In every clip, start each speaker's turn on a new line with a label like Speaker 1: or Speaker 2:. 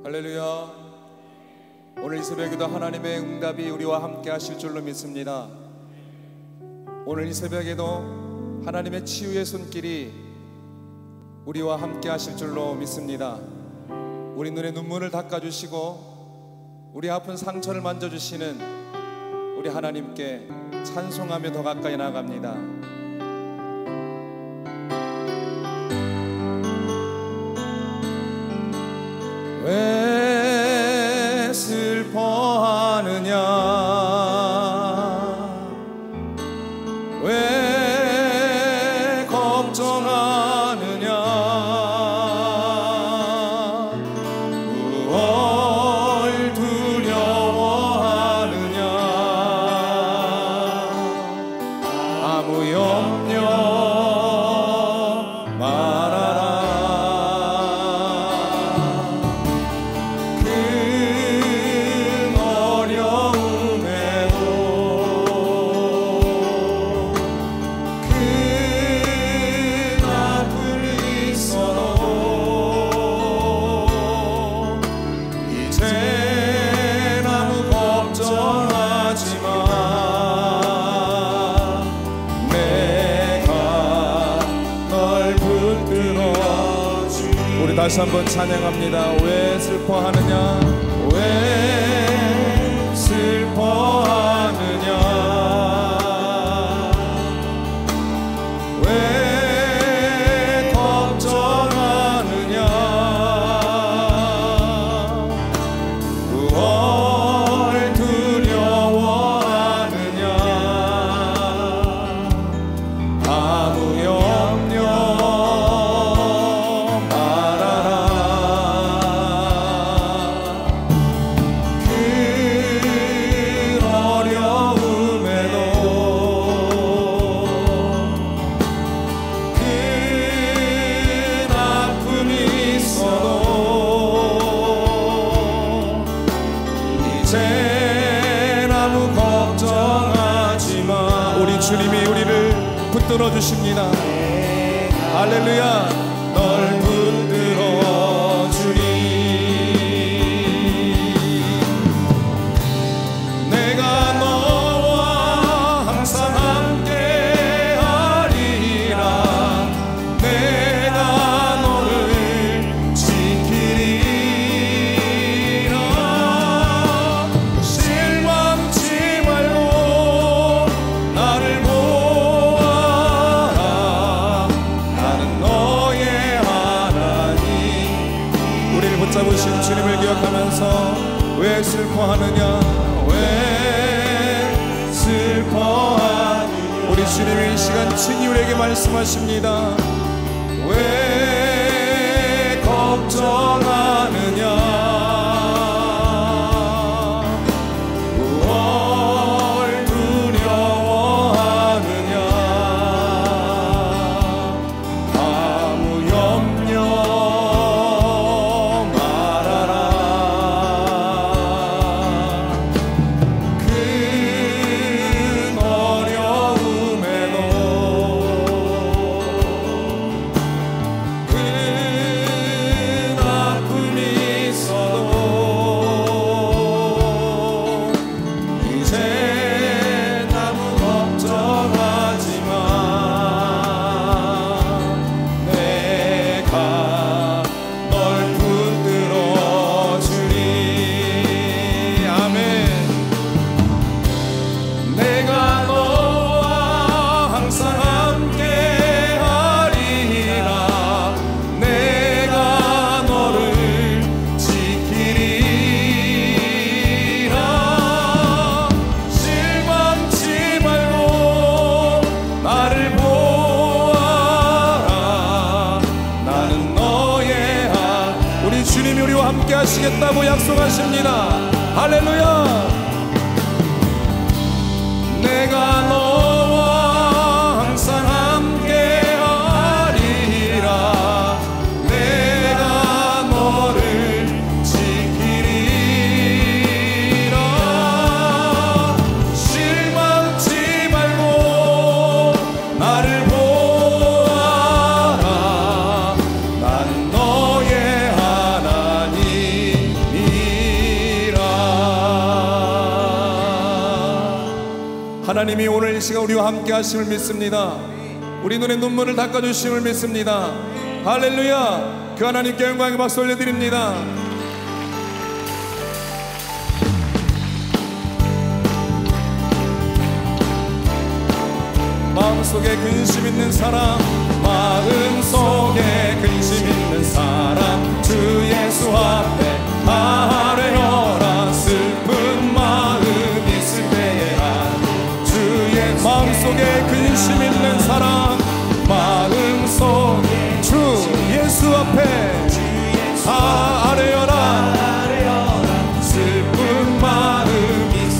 Speaker 1: 할렐루야. 오늘 이 새벽에도 하나님의 응답이 우리와 함께 하실 줄로 믿습니다. 오늘 이 새벽에도 하나님의 치유의 손길이 우리와 함께 하실 줄로 믿습니다. 우리 눈에 눈물을 닦아주시고 우리 아픈 상처를 만져주시는 우리 하나님께 찬송하며 더 가까이 나아갑니다. 왜 슬퍼하느냐, 왜 걱정하느냐, 무얼 두려워하느냐, 아무 염려 말아라. 다시 한번 찬양합니다. 왜 슬퍼하느냐, 왜 슬퍼하느냐, 왜 걱정하느냐, 무얼 두려워하느냐, 아무 염려 주님이 우리를 붙들어 주십니다. 할렐루야. 널 붙들어 주리. 내가 너와 항상 함께 하리라. 내가 너를 지키리라. 실망치 말고 나를 붙잡으신 주님을 기억하면서 왜 슬퍼하느냐, 왜 슬퍼하느냐. 우리 주님이 이 시간 친히 우리에게 말씀하십니다. 왜 걱정하느냐, 무얼 두려워하느냐, 아무 염려 주님이 우리와 함께 하시겠다고 약속하십니다. 할렐루야. 내가 너와 항상 함께 하리라. 내가 너를 지키리라. 실망치 말고 나를 보아라. 나는 너의 하나님. 하나님이 오늘 이 시간 우리와 함께 하심을 믿습니다. 우리 눈에 눈물을 닦아주심을 믿습니다. 할렐루야. 그 하나님께 영광의 박수 올려드립니다. 마음속에 근심 있는 사람, 마음속에 근심 있는 사람, 주 예수 앞에 아뢰어라. 슬픈 마음 있을 때에라. 주의 마음속에 근심 있는 사람, 마음속에 주 예수 앞에 아뢰어라. 슬픈 마음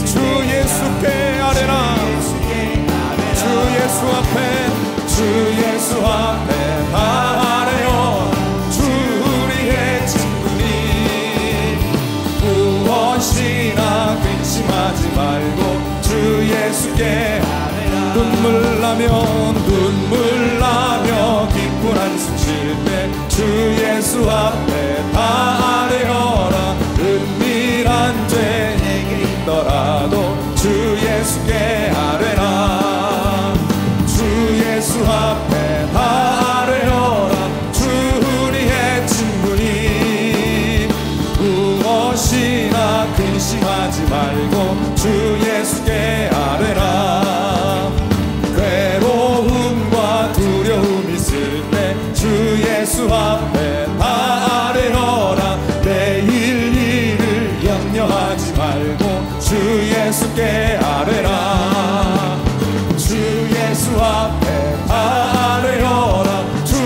Speaker 1: 주 예수께 아뢰라. 주 예수 앞에 아뢰어. 주 우리의 친구니 무엇이나 근심하지 말고 주 예수께 눈물 나며 기쁜 한숨 쉴 때 주 예수 앞에 아뢰어라. 은밀한 죄 내게 있더라도 주 예수께 아뢰라. 예수 앞에 아뢰어라. 주 우리의 친구니 무엇이나 근심하지 말고 주 예수께 아뢰라. 괴로움과 두려움 있을 때 주 예수 앞에 아뢰어라. 내일 일을 염려하지 말고 주 예수께 아뢰라. 주 예수 앞에 아뢰어라. 주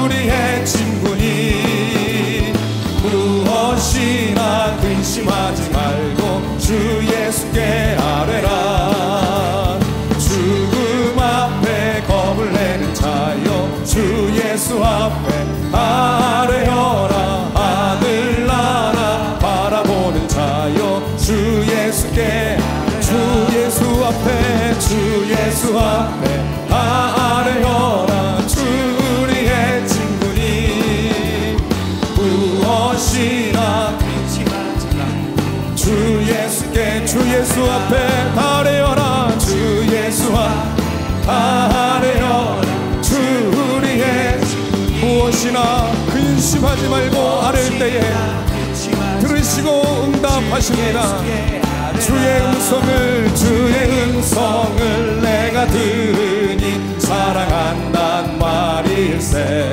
Speaker 1: 우리의 친구니 무엇이나 근심하지 말고 주 예수께 아뢰라. 죽음 앞에 겁을 내는 자여 주 예수 앞에 아뢰어라. 하늘나라 바라보는 자여 주 예수께 주 예수 앞에 아뢰어라. 주 우리의 친구니 무엇이나 근심하지 말고 주 예수께 주 예수 앞에 아뢰어라. 주 예수 앞에 아뢰어라. 주 우리의 무엇이나 근심하지 말고 아뢰을 때에 들으시고 응답하십니다. 주의 음성을 내가 들으니 사랑한단 말일세.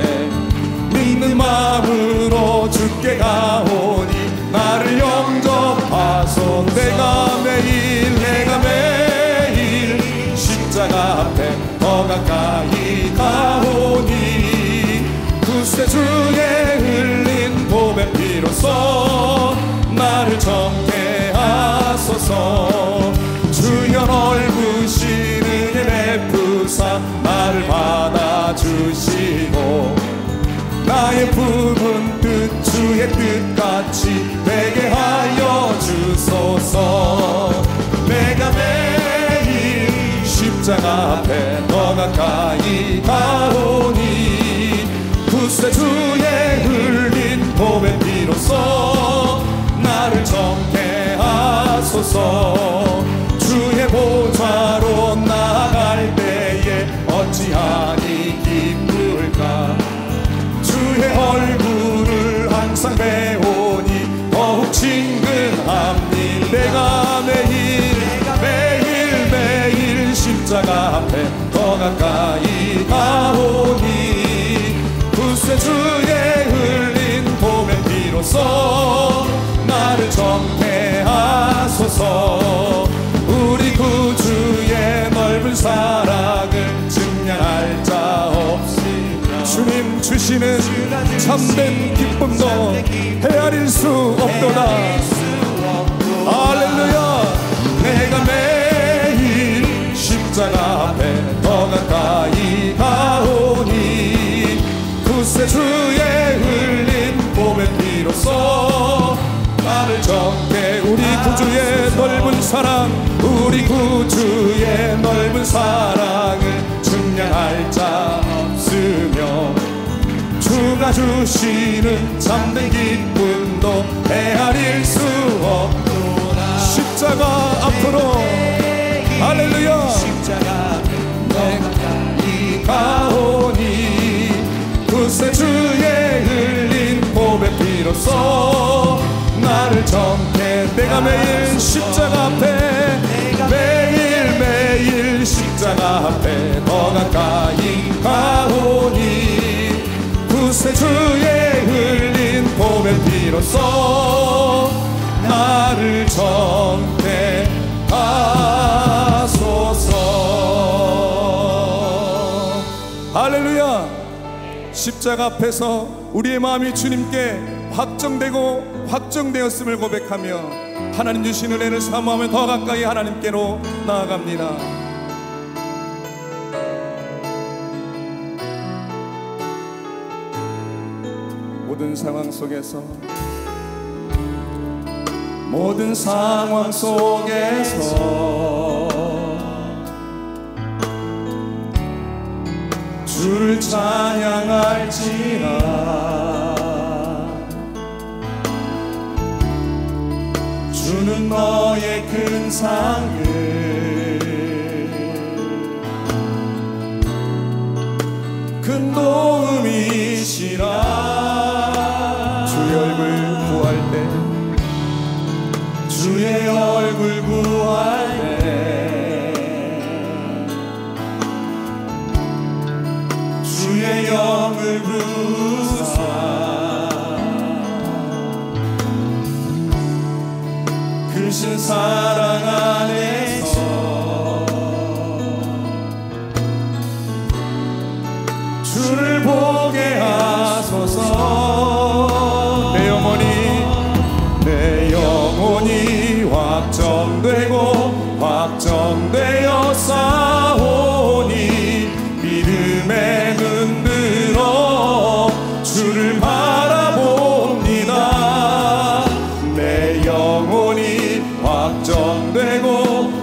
Speaker 1: 믿는 마음으로 주께 가오니 나를 영접하소. 내가 매일 십자가 앞에 더 가까이 가오니 구세주의 흘린 보배 피로써 나를 정케 하소서. 주여 넓으신 은혜 베푸사 나를 받아주시고 나의 품은 뜻 주의 뜻같이 되게 하여 주소서. 내가 매일 십자가 앞에 더 가까이 가오니 구세주의 흘린 보배 피로써 나를 정케 하소서. 주의 보좌로 나아갈 때에 어찌하니 기쁠까. 주의 얼굴을 항상 배우니 더욱 친근함니. 내가 매일 십자가 앞에 더 가까이 가오니 구세주의 흘린 보배 피로써 나를 정케 하소서. 우리 구주의 넓은 사랑을 증량할 자 없으나 주님 주시는 참된 기쁨도 헤아릴 수 없도다. 할렐루야. 내가 매일 십자가 앞에 더 가까이 가오니 구세주의 흘린 보배 피로써 나를 정케. 우리 구주의 넓은 사랑, 우리 구주의 넓은 사랑을 증량할 자 없으며 주가 주시는 참된 기쁨도 헤아릴 수 없도다. 십자가 앞으로 할렐루야.
Speaker 2: 십자가
Speaker 1: 내가 가까이 가오니 구세주의 흘린 보배 피로써 나를 정해 내가 매일 십자가 앞에 매일매일 십자가 앞에 더 가까이 가오니 구세주의 흘린 보배 피로써 나를 정해 하소서. 할렐루야. 십자가 앞에서 우리의 마음이 주님께 확정되고 확정되었음을 고백하며 하나님 주신 은혜를 사모하며 더 가까이 하나님께로 나아갑니다. 모든 상황 속에서 주를 찬양할지라. 주는 너의 큰 상을 큰 도움이시라. 주의 얼굴 구할 때 주의 얼굴 구할 때 주의 영을 부사 크신 사랑 안에서 주를 보게 하소서. 내 영혼이 확정되고 확정되어 싸우니 믿음에 눈 들어 주를 바라봅니다. 내 영혼이 확정되고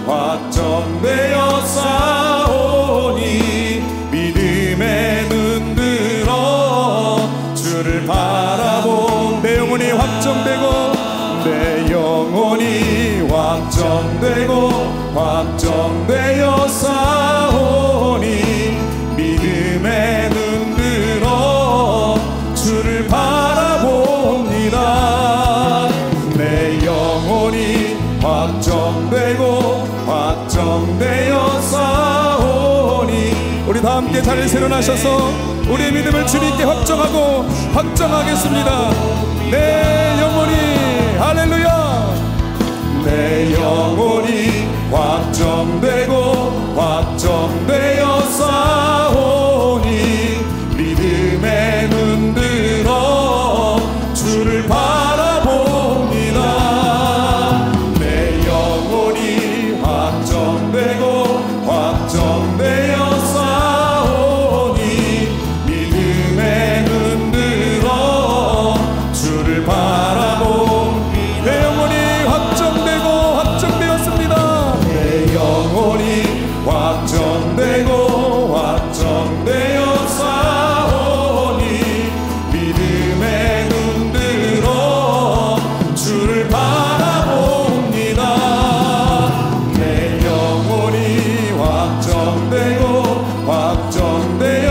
Speaker 1: 확정되어 싸우니 믿음에 눈 들어 주를 바라봅니다. 내 영혼이 확정되고 내 영혼이 확정되고 확정되어 싸우니 믿음에 눈 들어 주를 바라봅니다. 내 영혼이 확정되고 확정되어 싸우니 우리 다 함께 자리를 세워나셔서 우리의 믿음을 주님께 확정하고 확정하겠습니다. 내 영혼이 할렐루야. 내 영혼이 확정되고 확정되어 싸우니 믿음에 눈 들어 주를 바라봅니다. 내 영혼이 확정되고 확정되어 싸우니 믿음에 눈 들어 주를 바라봅니다. 내 영혼이 확정되고 확정되었습니다. 내 영혼이 확정되고 확정되어 싸우니 믿음에 눈 들어 주를 바라봅니다. 내 영혼이 확정되고 확정되어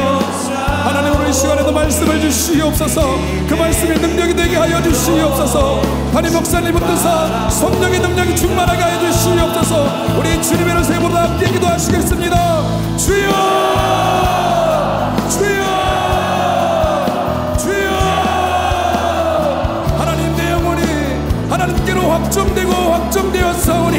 Speaker 1: 하나님 오늘 이 시간에도 말씀을 주시옵소서. 그 말씀이 능력이 되게 하여 주시옵소서. 담임 목사님 붙드사 성령의 능력이 충만하게 하여 주시옵소서. 우리 주님의 이름 세보다 함께 기도하시겠습니다. 주여 주여 주여. 하나님 내 영혼이 하나님께로 확정되고 확정되었사오니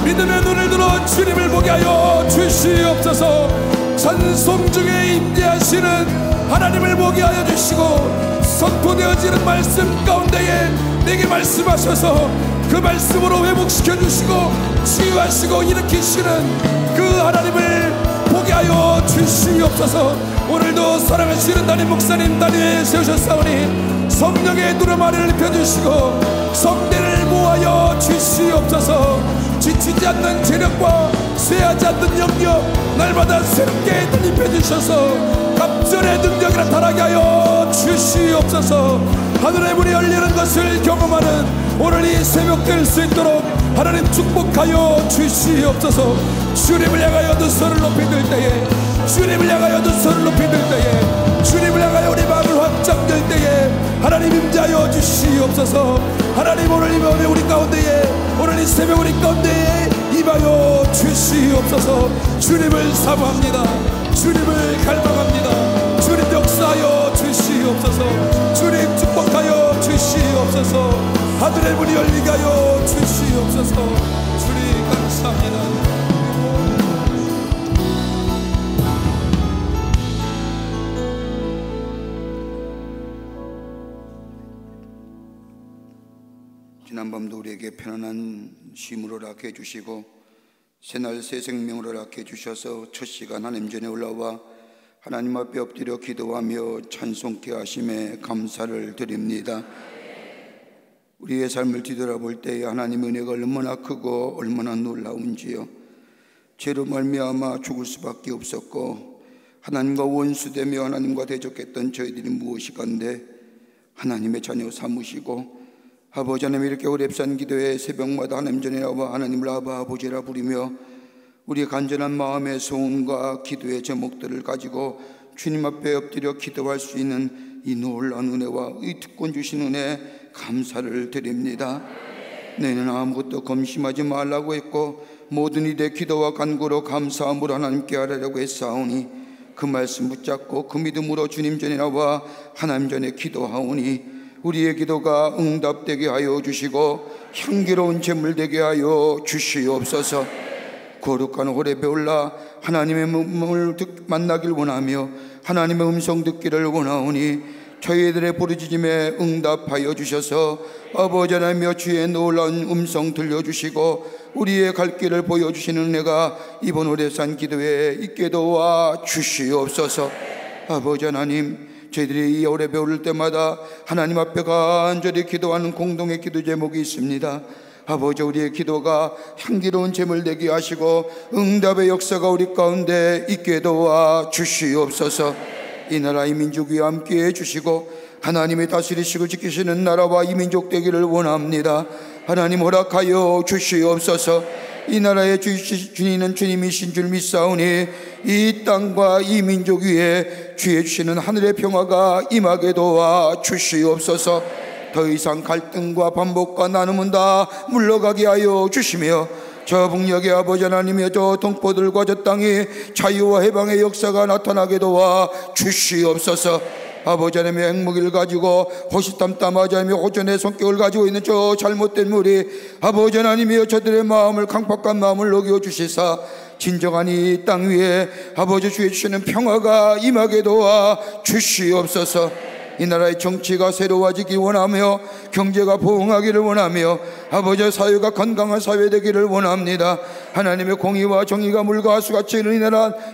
Speaker 1: 믿음의 눈을 들어 주님을 보게 하여 주시옵소서. 찬송 중에 임재하시는 하나님을 보게 하여 주시고 선포되어지는 말씀 가운데에 내게 말씀하셔서 그 말씀으로 회복시켜 주시고 치유하시고 일으키시는 그 하나님을 보게 하여 주시옵소서. 오늘도 사랑하시는 담임 목사님 다리에 세우셨사오니 성령의 누름 아래를 펴주시고 성대를 모아여 주시옵소서. 지치지 않는 재력과 쇠하지 않는 영역 날마다 새롭게 드립해 주셔서 갑절의 능력이 나타나게 하여 주시옵소서. 하늘의 문이 열리는 것을 경험하는 오늘 이 새벽 될 수 있도록 하나님 축복하여 주시옵소서. 주님을 향하여 두 손을 높이 들 때에, 주님을 향하여 두 손을 높이 들 때에, 주님을 향하여 우리 마음을 확장 들 때에 하나님 임재하여 주시옵소서. 하나님 오늘 이 밤에 우리 가운데에, 오늘 이 새벽 우리 가운데에 임하여 주시옵소서. 주님을 사모합니다. 주님을 갈망합니다. 주님 역사하여 주시옵소서. 주님 축복하여 주시옵소서. 하늘의 문이 열리게 하여 주시옵소서. 주님 감사합니다.
Speaker 2: 지난밤도 우리에게 편안한 쉼으로 허락해 주시고 새날 새 생명으로 허락해 주셔서 첫 시간 하나님 전에 올라와 하나님 앞에 엎드려 기도하며 찬송케 하심에 감사를 드립니다. 우리의 삶을 뒤돌아볼 때에 하나님의 은혜가 얼마나 크고 얼마나 놀라운지요. 죄로 말미암아 죽을 수밖에 없었고 하나님과 원수되며 하나님과 대적했던 저희들이 무엇이간데 하나님의 자녀 삼으시고 아버지 하나님 이렇게 오랩산 기도에 새벽마다 하나님 전에 나와 하나님을 아바 아버지라 부르며 우리의 간절한 마음의 소원과 기도의 제목들을 가지고 주님 앞에 엎드려 기도할 수 있는 이 놀라운 은혜와 이 특권 주신 은혜 감사를 드립니다. 너희는 아무것도 검심하지 말라고 했고 모든 이들의 기도와 간구로 감사함으로 하나님께 하라고 했사오니 그 말씀 붙잡고 그 믿음으로 주님 전에 나와 하나님 전에 기도하오니 우리의 기도가 응답되게 하여 주시고 향기로운 제물 되게 하여 주시옵소서. 거룩한 호렙에 올라 하나님의 음성을 만나길 원하며 하나님의 음성 듣기를 원하오니 저희들의 부르짖음에 응답하여 주셔서 아버지 하나님여 주의 놀라운 음성 들려주시고 우리의 갈 길을 보여주시는 은혜가 이번 오랩산 기도에 있게 도와 주시옵소서. 아버지 하나님, 저희들이 이 오랩에 오를 때마다 하나님 앞에 간절히 기도하는 공동의 기도 제목이 있습니다. 아버지, 우리의 기도가 향기로운 제물 되게 하시고 응답의 역사가 우리 가운데 있게 도와 주시옵소서. 이 나라 이 민족 위에 함께해 주시고 하나님이 다스리시고 지키시는 나라와 이 민족 되기를 원합니다. 하나님 허락하여 주시옵소서. 이 나라의 주인은 주님이신 줄 믿사오니 이 땅과 이 민족 위에 주의 주시는 하늘의 평화가 임하게 도와 주시옵소서. 더 이상 갈등과 반복과 나눔은 다 물러가게 하여 주시며 저 북녘의 아버지 하나님의 저 동포들과 저 땅에 자유와 해방의 역사가 나타나게 도와 주시옵소서. 아버지 하나님의 행복을 가지고 호시탐탐하지 않으며 호전의 성격을 가지고 있는 저 잘못된 무리 아버지 하나님이여 저들의 마음을 강팍한 마음을 녹여 주시사 진정한 이 땅 위에 아버지 주의 주시는 평화가 임하게 도와 주시옵소서. 이 나라의 정치가 새로워지기 원하며 경제가 부흥하기를 원하며 아버지 사회가 건강한 사회 되기를 원합니다. 하나님의 공의와 정의가 물과 하수같이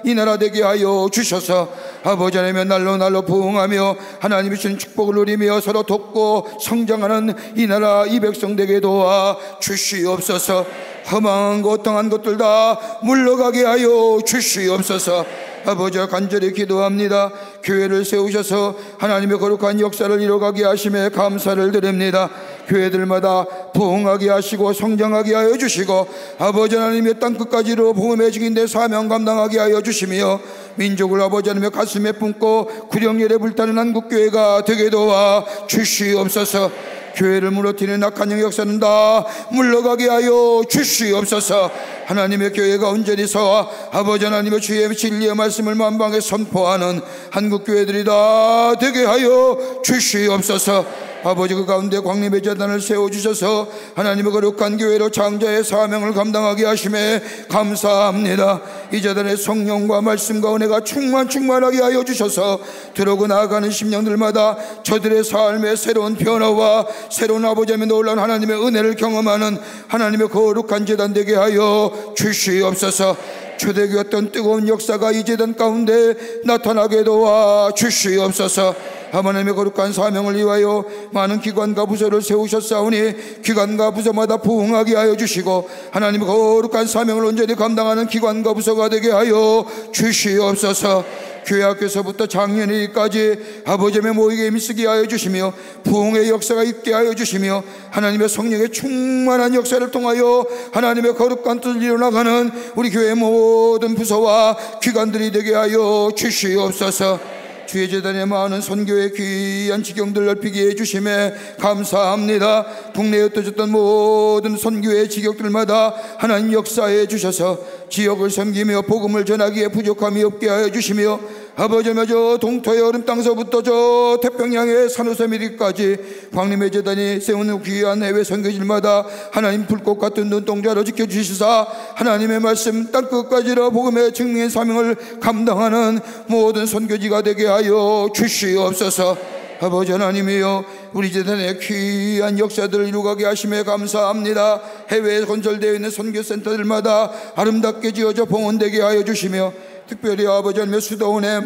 Speaker 2: 이 나라 되게 하여 주셔서 아버지 하나님의 날로 부흥하며 하나님이 주신 축복을 누리며 서로 돕고 성장하는 이 나라 이 백성 되게 도와 주시옵소서. 험한 것 당한 것들 다 물러가게 하여 주시옵소서. 아버지와 간절히 기도합니다. 교회를 세우셔서 하나님의 거룩한 역사를 이뤄가게 하심에 감사를 드립니다. 교회들마다 부흥하게 하시고 성장하게 하여 주시고 아버지 하나님의 땅끝까지로 복음의 증인대 사명 감당하게 하여 주시며 민족을 아버지 하나님의 가슴에 품고 구령열에 불타는 한국교회가 되게 도와 주시옵소서. 교회를 무너뜨리는 악한 역사는 다 물러가게 하여 주시옵소서. 하나님의 교회가 온전히 서와 아버지 하나님의 주의 진리의 말씀을 만방에 선포하는 한국교회들이 다 되게 하여 주시옵소서. 아버지 그 가운데 광림의 재단을 세워주셔서 하나님의 거룩한 교회로 장자의 사명을 감당하게 하심에 감사합니다. 이 재단의 성령과 말씀과 은혜가 충만하게 하여 주셔서 들어오고 나아가는 심령들마다 저들의 삶의 새로운 변화와 새로운 아버지의 놀라운 하나님의 은혜를 경험하는 하나님의 거룩한 재단 되게 하여 주시옵소서. 초대교회 어떤 뜨거운 역사가 이 재단 가운데 나타나게 도와 주시옵소서. 하나님의 거룩한 사명을 위하여 많은 기관과 부서를 세우셨사오니 기관과 부서마다 부흥하게 하여 주시고 하나님의 거룩한 사명을 온전히 감당하는 기관과 부서가 되게 하여 주시옵소서. 교회 학교에서부터 장년회까지 아버지의 모이게 힘쓰게 하여 주시며 부흥의 역사가 있게 하여 주시며 하나님의 성령의 충만한 역사를 통하여 하나님의 거룩한 뜻을 이뤄나가는 우리 교회 모든 부서와 기관들이 되게 하여 주시옵소서. 주의 재단에 많은 선교의 귀한 지경들 넓히게 해주심에 감사합니다. 국내에 흩어졌던 모든 선교의 지경들마다 하나님 역사해 주셔서 지역을 섬기며 복음을 전하기에 부족함이 없게 하여 주시며 아버지 저 동토의 얼음 땅서부터 저 태평양의 산호섬 이리까지 광림의 재단이 세우는 귀한 해외 선교지마다 하나님 불꽃 같은 눈동자로 지켜주시사 하나님의 말씀 땅끝까지로 복음의 증명의 사명을 감당하는 모든 선교지가 되게 하여 주시옵소서. 아버지 하나님이여 우리 재단의 귀한 역사들을 이루가게 하심에 감사합니다. 해외에 건설되어 있는 선교센터들마다 아름답게 지어져 봉헌되게 하여 주시며 특별히 아버지 하나님의 수도원에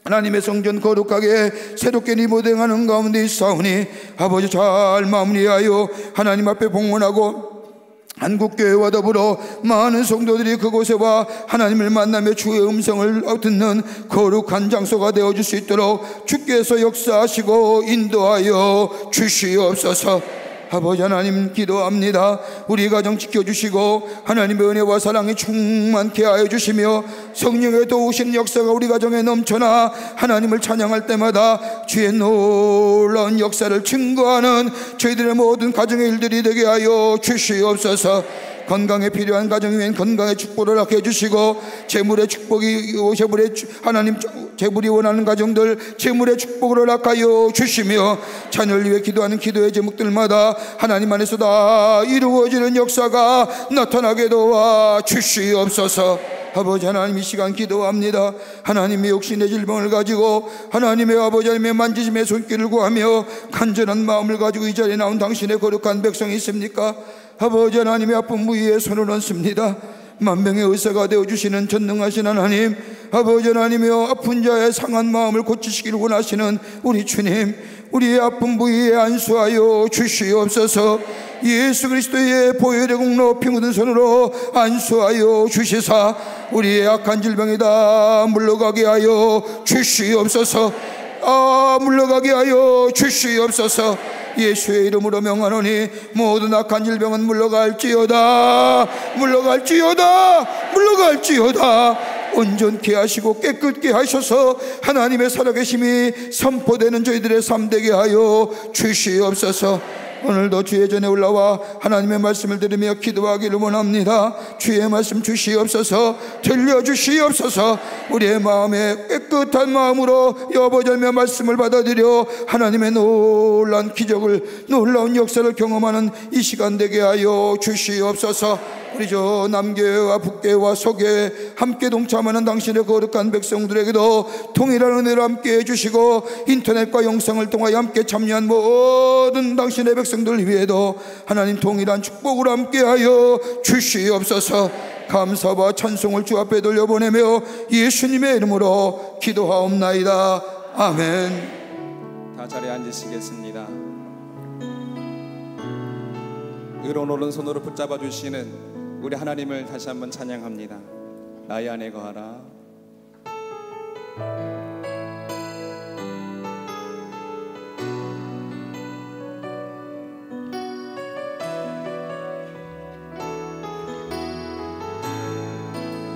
Speaker 2: 하나님의 성전 거룩하게 새롭게 리모델링하는 가운데 있사오니 아버지 잘 마무리하여 하나님 앞에 봉헌하고 한국교회와 더불어 많은 성도들이 그곳에 와 하나님을 만나며 주의 음성을 듣는 거룩한 장소가 되어줄 수 있도록 주께서 역사하시고 인도하여 주시옵소서. 아버지 하나님 기도합니다. 우리 가정 지켜주시고 하나님의 은혜와 사랑이 충만케 하여 주시며 성령의 도우시는 역사가 우리 가정에 넘쳐나 하나님을 찬양할 때마다 주의 놀라운 역사를 증거하는 저희들의 모든 가정의 일들이 되게 하여 주시옵소서. 건강에 필요한 가정이면 건강의 축복을 하게 해주시고 재물의 축복이 하나님 재물이 원하는 가정들 재물의 축복을 허락하여 주시며 자녀를 위해 기도하는 기도의 제목들마다 하나님 안에서 다 이루어지는 역사가 나타나게 도와 주시옵소서. 아버지 하나님 이 시간 기도합니다. 하나님의 욕심의 질병을 가지고 하나님의 아버지 하나님의 만지심의 손길을 구하며 간절한 마음을 가지고 이 자리에 나온 당신의 거룩한 백성이 있습니까? 아버지 하나님의 아픈 부위에 손을 얹습니다. 만병의 의사가 되어주시는 전능하신 하나님, 아버지 하나님이여 아픈 자의 상한 마음을 고치시기를 원하시는 우리 주님, 우리의 아픈 부위에 안수하여 주시옵소서. 예수 그리스도의 보혈의 공로 피 묻은 손으로 안수하여 주시사 우리의 악한 질병이 다 물러가게 하여 주시옵소서. 물러가게 하여 주시옵소서. 예수의 이름으로 명하노니 모든 악한 질병은 물러갈지어다, 물러갈지어다, 물러갈지어다. 온전케 하시고 깨끗게 하셔서 하나님의 살아계심이 선포되는 저희들의 삶 되게 하여 주시옵소서. 오늘도 주의 전에 올라와 하나님의 말씀을 들으며 기도하기를 원합니다. 주의 말씀 주시옵소서. 들려주시옵소서. 우리의 마음에 깨끗한 마음으로 여보절며 말씀을 받아들여 하나님의 놀라운 기적을, 놀라운 역사를 경험하는 이 시간 되게 하여 주시옵소서. 우리 저 남교회와 북교회와 서교회 함께 동참하는 당신의 거룩한 백성들에게도 동일한 은혜로 함께 해주시고 인터넷과 영상을 통하여 함께 참여한 모든 당신의 백성들 위에도 하나님 동일한 축복으로 함께하여 주시옵소서. 감사와 찬송을 주 앞에 돌려보내며 예수님의 이름으로 기도하옵나이다. 아멘.
Speaker 1: 다 자리에 앉으시겠습니다. 의로운 오른손으로 붙잡아 주시는 우리 하나님을 다시 한번 찬양합니다. 나의 안에 거하라.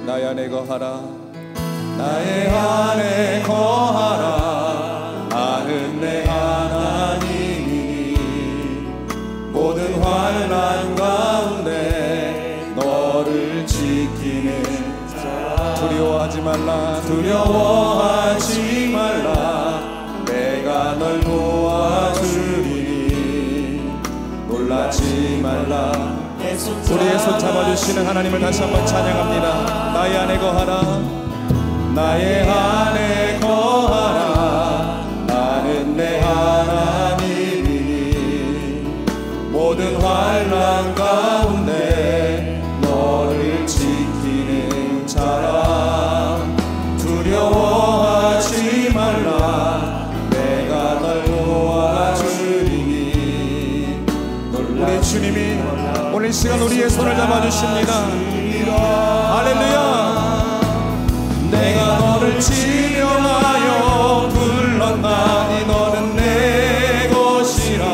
Speaker 1: 나의 안에 거하라. 나의 안에 거하라. 나는 내 하나님이니 모든 환난 가운데 너를 지키는 자. 두려워하지 말라. 두려워하지 말라. 내가 널 도와주리니 놀라지 말라. 우리의 손 잡아주시는 하나님을 다시 한번 찬양합니다. 나의 안에 거하라. 나의 안에 거하라. 나는 내 하나님이니 모든 환난 가운데 너를 지키는 자라. 두려워하지 말라. 내가 주님이 오늘 이 시간 우리의 손을 잡아주십니다. 할렐루야. 내가 너를 지명하여 불렀나니 너는 내 것이라,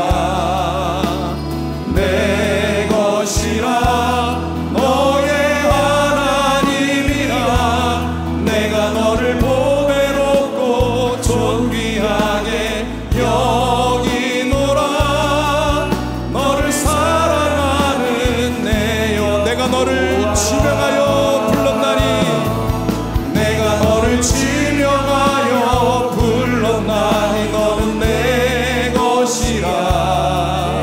Speaker 1: 내 것이라, 너의 하나님이라. 내가 너를 보배롭고 존귀하게 여기노라. 너를 사랑하는 내 영. 내가 너를 지명하여 불렀나니, 내가 너를 지명하여 불렀나니 너는 내 것이라,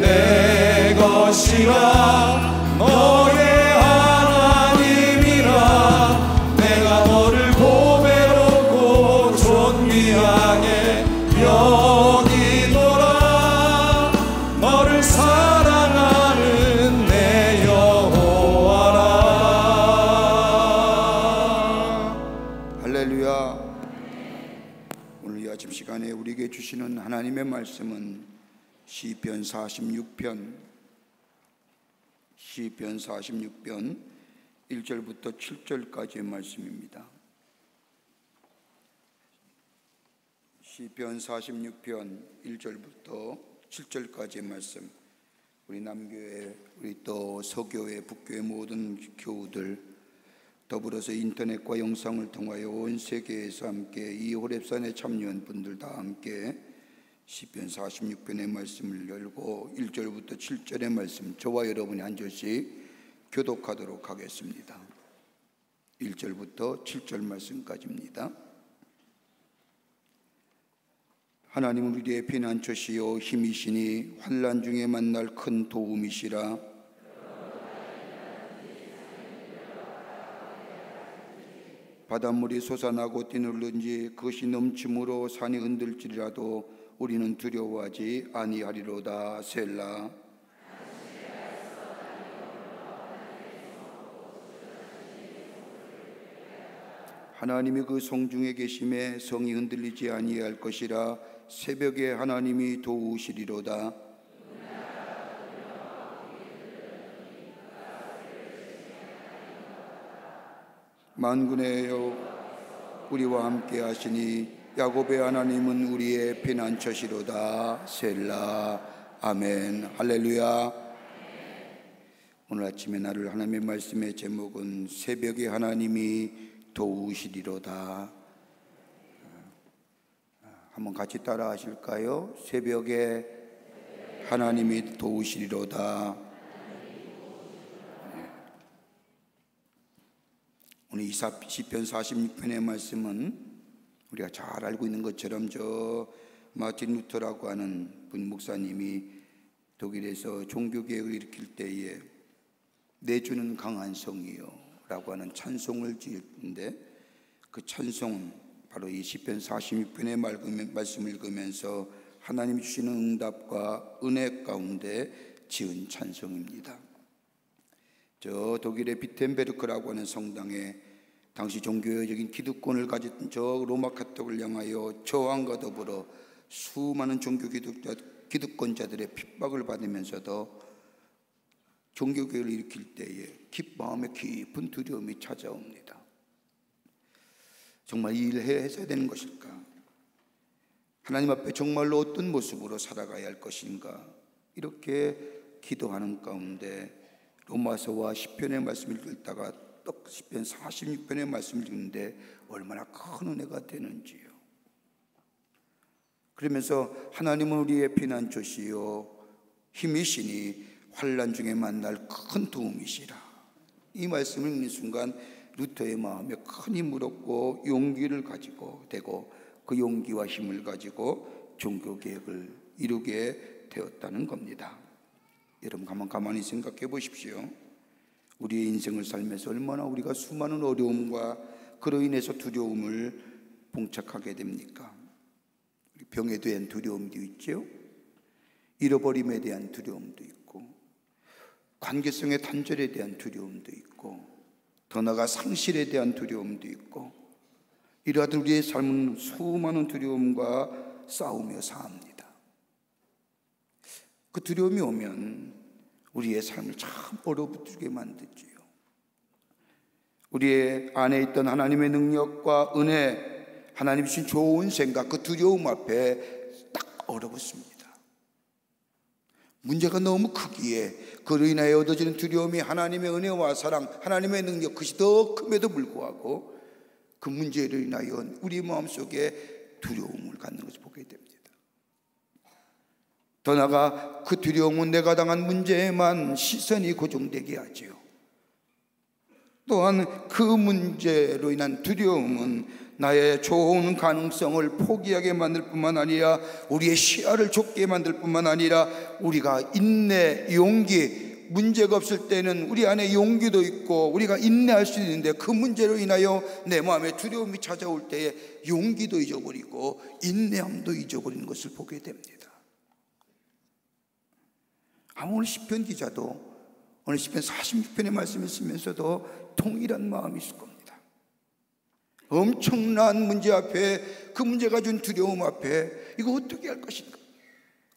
Speaker 1: 내 것이라, 너의 하나님이라. 내가 너를 보배롭고 존귀하게 여기노라. 너를 사랑하는 내 여호와라.
Speaker 2: 할렐루야. 오늘 이 아침 시간에 우리에게 주시는 하나님의 말씀은 시편 46편 1절부터 7절까지의 말씀입니다. 시편 46편 1절부터 7절까지의 말씀, 우리 남교회, 우리 또 서교회, 북교회 모든 교우들, 더불어서 인터넷과 영상을 통하여 온 세계에서 함께 이 호렙산에 참여한 분들 다 함께 시편 46편의 말씀을 열고 1절부터 7절의 말씀, 저와 여러분이 한 절씩 교독하도록 하겠습니다. 1절부터 7절 말씀까지입니다. 하나님은 우리의 피난처시요 힘이시니 환난 중에 만날 큰 도움이시라. 바닷물이 솟아나고 뛰놀는지 그것이 넘침으로 산이 흔들지라도 우리는 두려워하지 아니하리로다. 셀라. 하나님이 그 성중에 계심에 성이 흔들리지 아니할 것이라. 새벽에 하나님이 도우시리로다. 만군의 여호와 우리와 함께 하시니 야곱의 하나님은 우리의 피난처시로다. 셀라. 아멘. 할렐루야. 오늘 아침에 나를 하나님의 말씀의 제목은 새벽에 하나님이 도우시리로다. 한번 같이 따라 하실까요? 새벽에 하나님이 도우시리로다. 오늘 시편 46편의 말씀은 우리가 잘 알고 있는 것처럼 저 마틴 루터라고 하는 분 목사님이 독일에서 종교개혁을 일으킬 때에 내주는 강한 성이요 라고 하는 찬송을 지었는데, 그 찬송은 바로 이 시편 46편의 말씀을 읽으면서 하나님이 주시는 응답과 은혜 가운데 지은 찬송입니다. 저 독일의 비텐베르크라고 하는 성당에 당시 종교적인 기득권을 가진 저 로마 카톨릭을 향하여 저항과 더불어 수많은 종교 기득권자들의 핍박을 받으면서도 종교개혁을 일으킬 때에 마음에 깊은 두려움이 찾아옵니다. 정말 이 일을 해야 되는 것일까? 하나님 앞에 정말로 어떤 모습으로 살아가야 할 것인가? 이렇게 기도하는 가운데 로마서와 시편의 말씀을 읽다가 또 시편 46편의 말씀을 읽는데 얼마나 큰 은혜가 되는지요. 그러면서 하나님은 우리의 피난처시요 힘이시니 환난 중에 만날 큰 도움이시라. 이 말씀을 읽는 순간 루터의 마음에 큰 힘을 얻고 용기를 가지고 되고, 그 용기와 힘을 가지고 종교개혁을 이루게 되었다는 겁니다. 여러분 한번 가만히 생각해 보십시오. 우리의 인생을 살면서 얼마나 우리가 수많은 어려움과 그로 인해서 두려움을 봉착하게 됩니까? 병에 대한 두려움도 있죠. 잃어버림에 대한 두려움도 있고, 관계성의 단절에 대한 두려움도 있고, 더 나아가 상실에 대한 두려움도 있고, 이러한 우리의 삶은 수많은 두려움과 싸우며 삽니다. 그 두려움이 오면 우리의 삶을 참 얼어붙게 만들지요. 우리의 안에 있던 하나님의 능력과 은혜, 하나님 주신 좋은 생각, 그 두려움 앞에 딱 얼어붙습니다. 문제가 너무 크기에 그로 인하여 얻어지는 두려움이 하나님의 은혜와 사랑, 하나님의 능력, 그것이 더 큼에도 불구하고 그 문제로 인하여 우리 마음속에 두려움을 갖는 것을 보게 됩니다. 더 나아가 그 두려움은 내가 당한 문제에만 시선이 고정되게 하지요. 또한 그 문제로 인한 두려움은 나의 좋은 가능성을 포기하게 만들 뿐만 아니라 우리의 시야를 좁게 만들 뿐만 아니라 우리가 인내, 용기, 문제가 없을 때는 우리 안에 용기도 있고 우리가 인내할 수 있는데 그 문제로 인하여 내 마음에 두려움이 찾아올 때에 용기도 잊어버리고 인내함도 잊어버리는 것을 보게 됩니다. 오늘 시편 기자도 오늘 시편 46편의 말씀을 쓰면서도 동일한 마음이 있을 겁니다. 엄청난 문제 앞에, 그 문제가 준 두려움 앞에 이거 어떻게 할 것인가,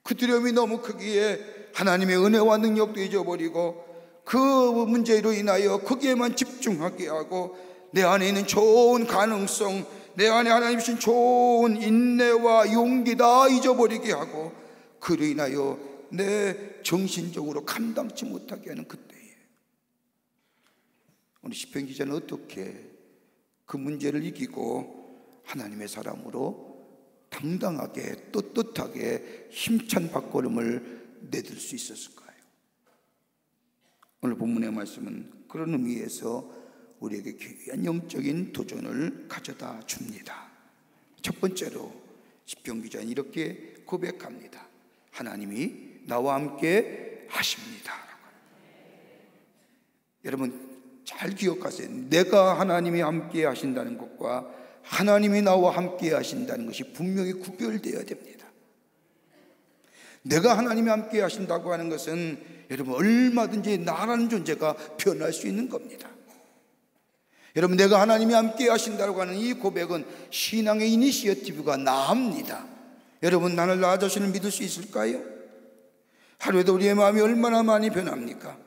Speaker 2: 그 두려움이 너무 크기에 하나님의 은혜와 능력도 잊어버리고 그 문제로 인하여 거기에만 집중하게 하고 내 안에 있는 좋은 가능성, 내 안에 하나님 주신 좋은 인내와 용기 다 잊어버리게 하고 그로 인하여 내 정신적으로 감당치 못하게 하는 그때에 우리 시편 기자는 어떻게 그 문제를 이기고 하나님의 사람으로 당당하게 떳떳하게 힘찬 발걸음을 내들 수 있었을까요? 오늘 본문의 말씀은 그런 의미에서 우리에게 귀한 영적인 도전을 가져다 줍니다. 첫 번째로 시편 기자는 이렇게 고백합니다. 하나님이 나와 함께 하십니다. 여러분 잘 기억하세요. 내가 하나님이 함께 하신다는 것과 하나님이 나와 함께 하신다는 것이 분명히 구별되어야 됩니다. 내가 하나님이 함께 하신다고 하는 것은 여러분 얼마든지 나라는 존재가 변할 수 있는 겁니다. 여러분 내가 하나님이 함께 하신다고 하는 이 고백은 신앙의 이니시어티브가 나합니다. 여러분 나는 나 자신을 믿을 수 있을까요? 하루에도 우리의 마음이 얼마나 많이 변합니까?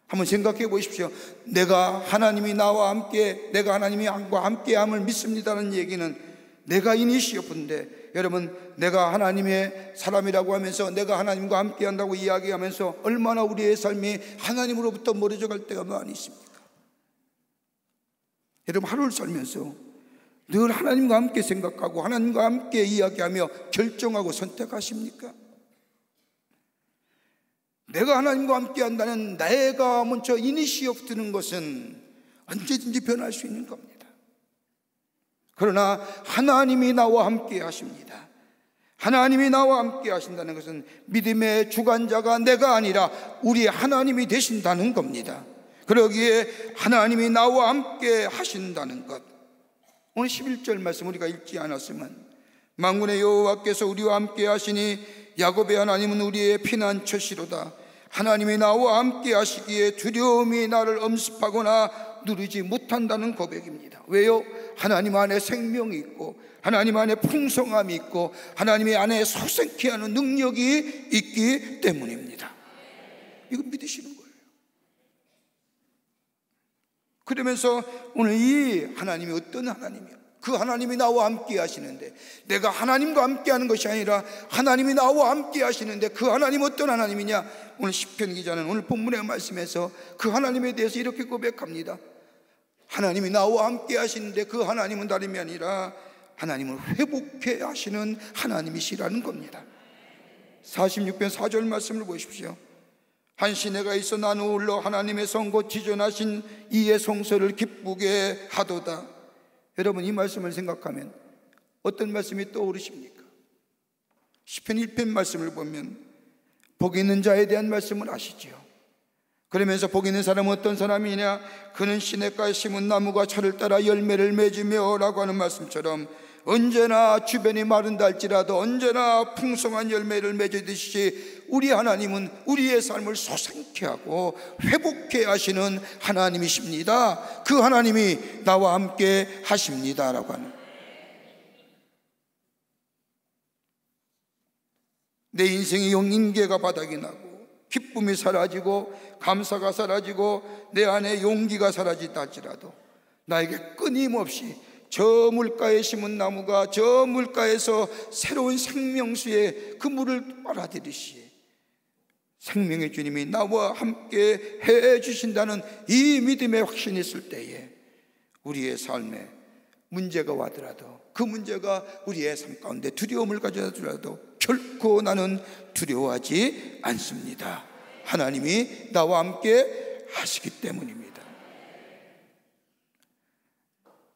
Speaker 2: 한번 생각해 보십시오. 내가 하나님이 나와 함께, 내가 하나님과 함께함을 믿습니다는 얘기는 내가 이니시어프인데, 여러분 내가 하나님의 사람이라고 하면서 내가 하나님과 함께한다고 이야기하면서 얼마나 우리의 삶이 하나님으로부터 멀어져 갈 때가 많이 있습니까? 여러분 하루를 살면서 늘 하나님과 함께 생각하고 하나님과 함께 이야기하며 결정하고 선택하십니까? 내가 하나님과 함께 한다는 내가 먼저 이니시어프 드는 것은 언제든지 변할 수 있는 겁니다. 그러나 하나님이 나와 함께 하십니다. 하나님이 나와 함께 하신다는 것은 믿음의 주관자가 내가 아니라 우리 하나님이 되신다는 겁니다. 그러기에 하나님이 나와 함께 하신다는 것, 오늘 11절 말씀 우리가 읽지 않았으면 만군의 여호와께서 우리와 함께 하시니 야곱의 하나님은 우리의 피난처시로다. 하나님이 나와 함께 하시기에 두려움이 나를 엄습하거나 누르지 못한다는 고백입니다. 왜요? 하나님 안에 생명이 있고 하나님 안에 풍성함이 있고 하나님의 안에 소생케 하는 능력이 있기 때문입니다. 이거 믿으시는 거예요. 그러면서 오늘 이 하나님이 어떤 하나님이요? 그 하나님이 나와 함께 하시는데, 내가 하나님과 함께 하는 것이 아니라 하나님이 나와 함께 하시는데 그 하나님 어떤 하나님이냐? 오늘 시편 기자는 오늘 본문의 말씀에서 그 하나님에 대해서 이렇게 고백합니다. 하나님이 나와 함께 하시는데 그 하나님은 다름이 아니라 하나님을 회복해 하시는 하나님이시라는 겁니다. 46편 4절 말씀을 보십시오. 한 시내가 있어 나는 울러 하나님의 성고 지존하신 이의 성소를 기쁘게 하도다. 여러분 이 말씀을 생각하면 어떤 말씀이 떠오르십니까? 시편 1편 말씀을 보면 복 있는 자에 대한 말씀을 아시죠? 그러면서 복 있는 사람은 어떤 사람이냐? 그는 시냇가에 심은 나무가 철을 따라 열매를 맺으며 라고 하는 말씀처럼 언제나 주변이 마른다 할지라도 언제나 풍성한 열매를 맺으듯이 우리 하나님은 우리의 삶을 소생케 하고 회복케 하시는 하나님이십니다. 그 하나님이 나와 함께 하십니다 라고 하는, 내 인생의 용인계가 바닥이 나고 기쁨이 사라지고 감사가 사라지고 내 안에 용기가 사라지다 할지라도 나에게 끊임없이 저 물가에 심은 나무가 저 물가에서 새로운 생명수의 그 물을 빨아들이시 생명의 주님이 나와 함께 해 주신다는 이 믿음의 확신이 있을 때에 우리의 삶에 문제가 와더라도 그 문제가 우리의 삶 가운데 두려움을 가져다더라도 결코 나는 두려워하지 않습니다. 하나님이 나와 함께 하시기 때문입니다.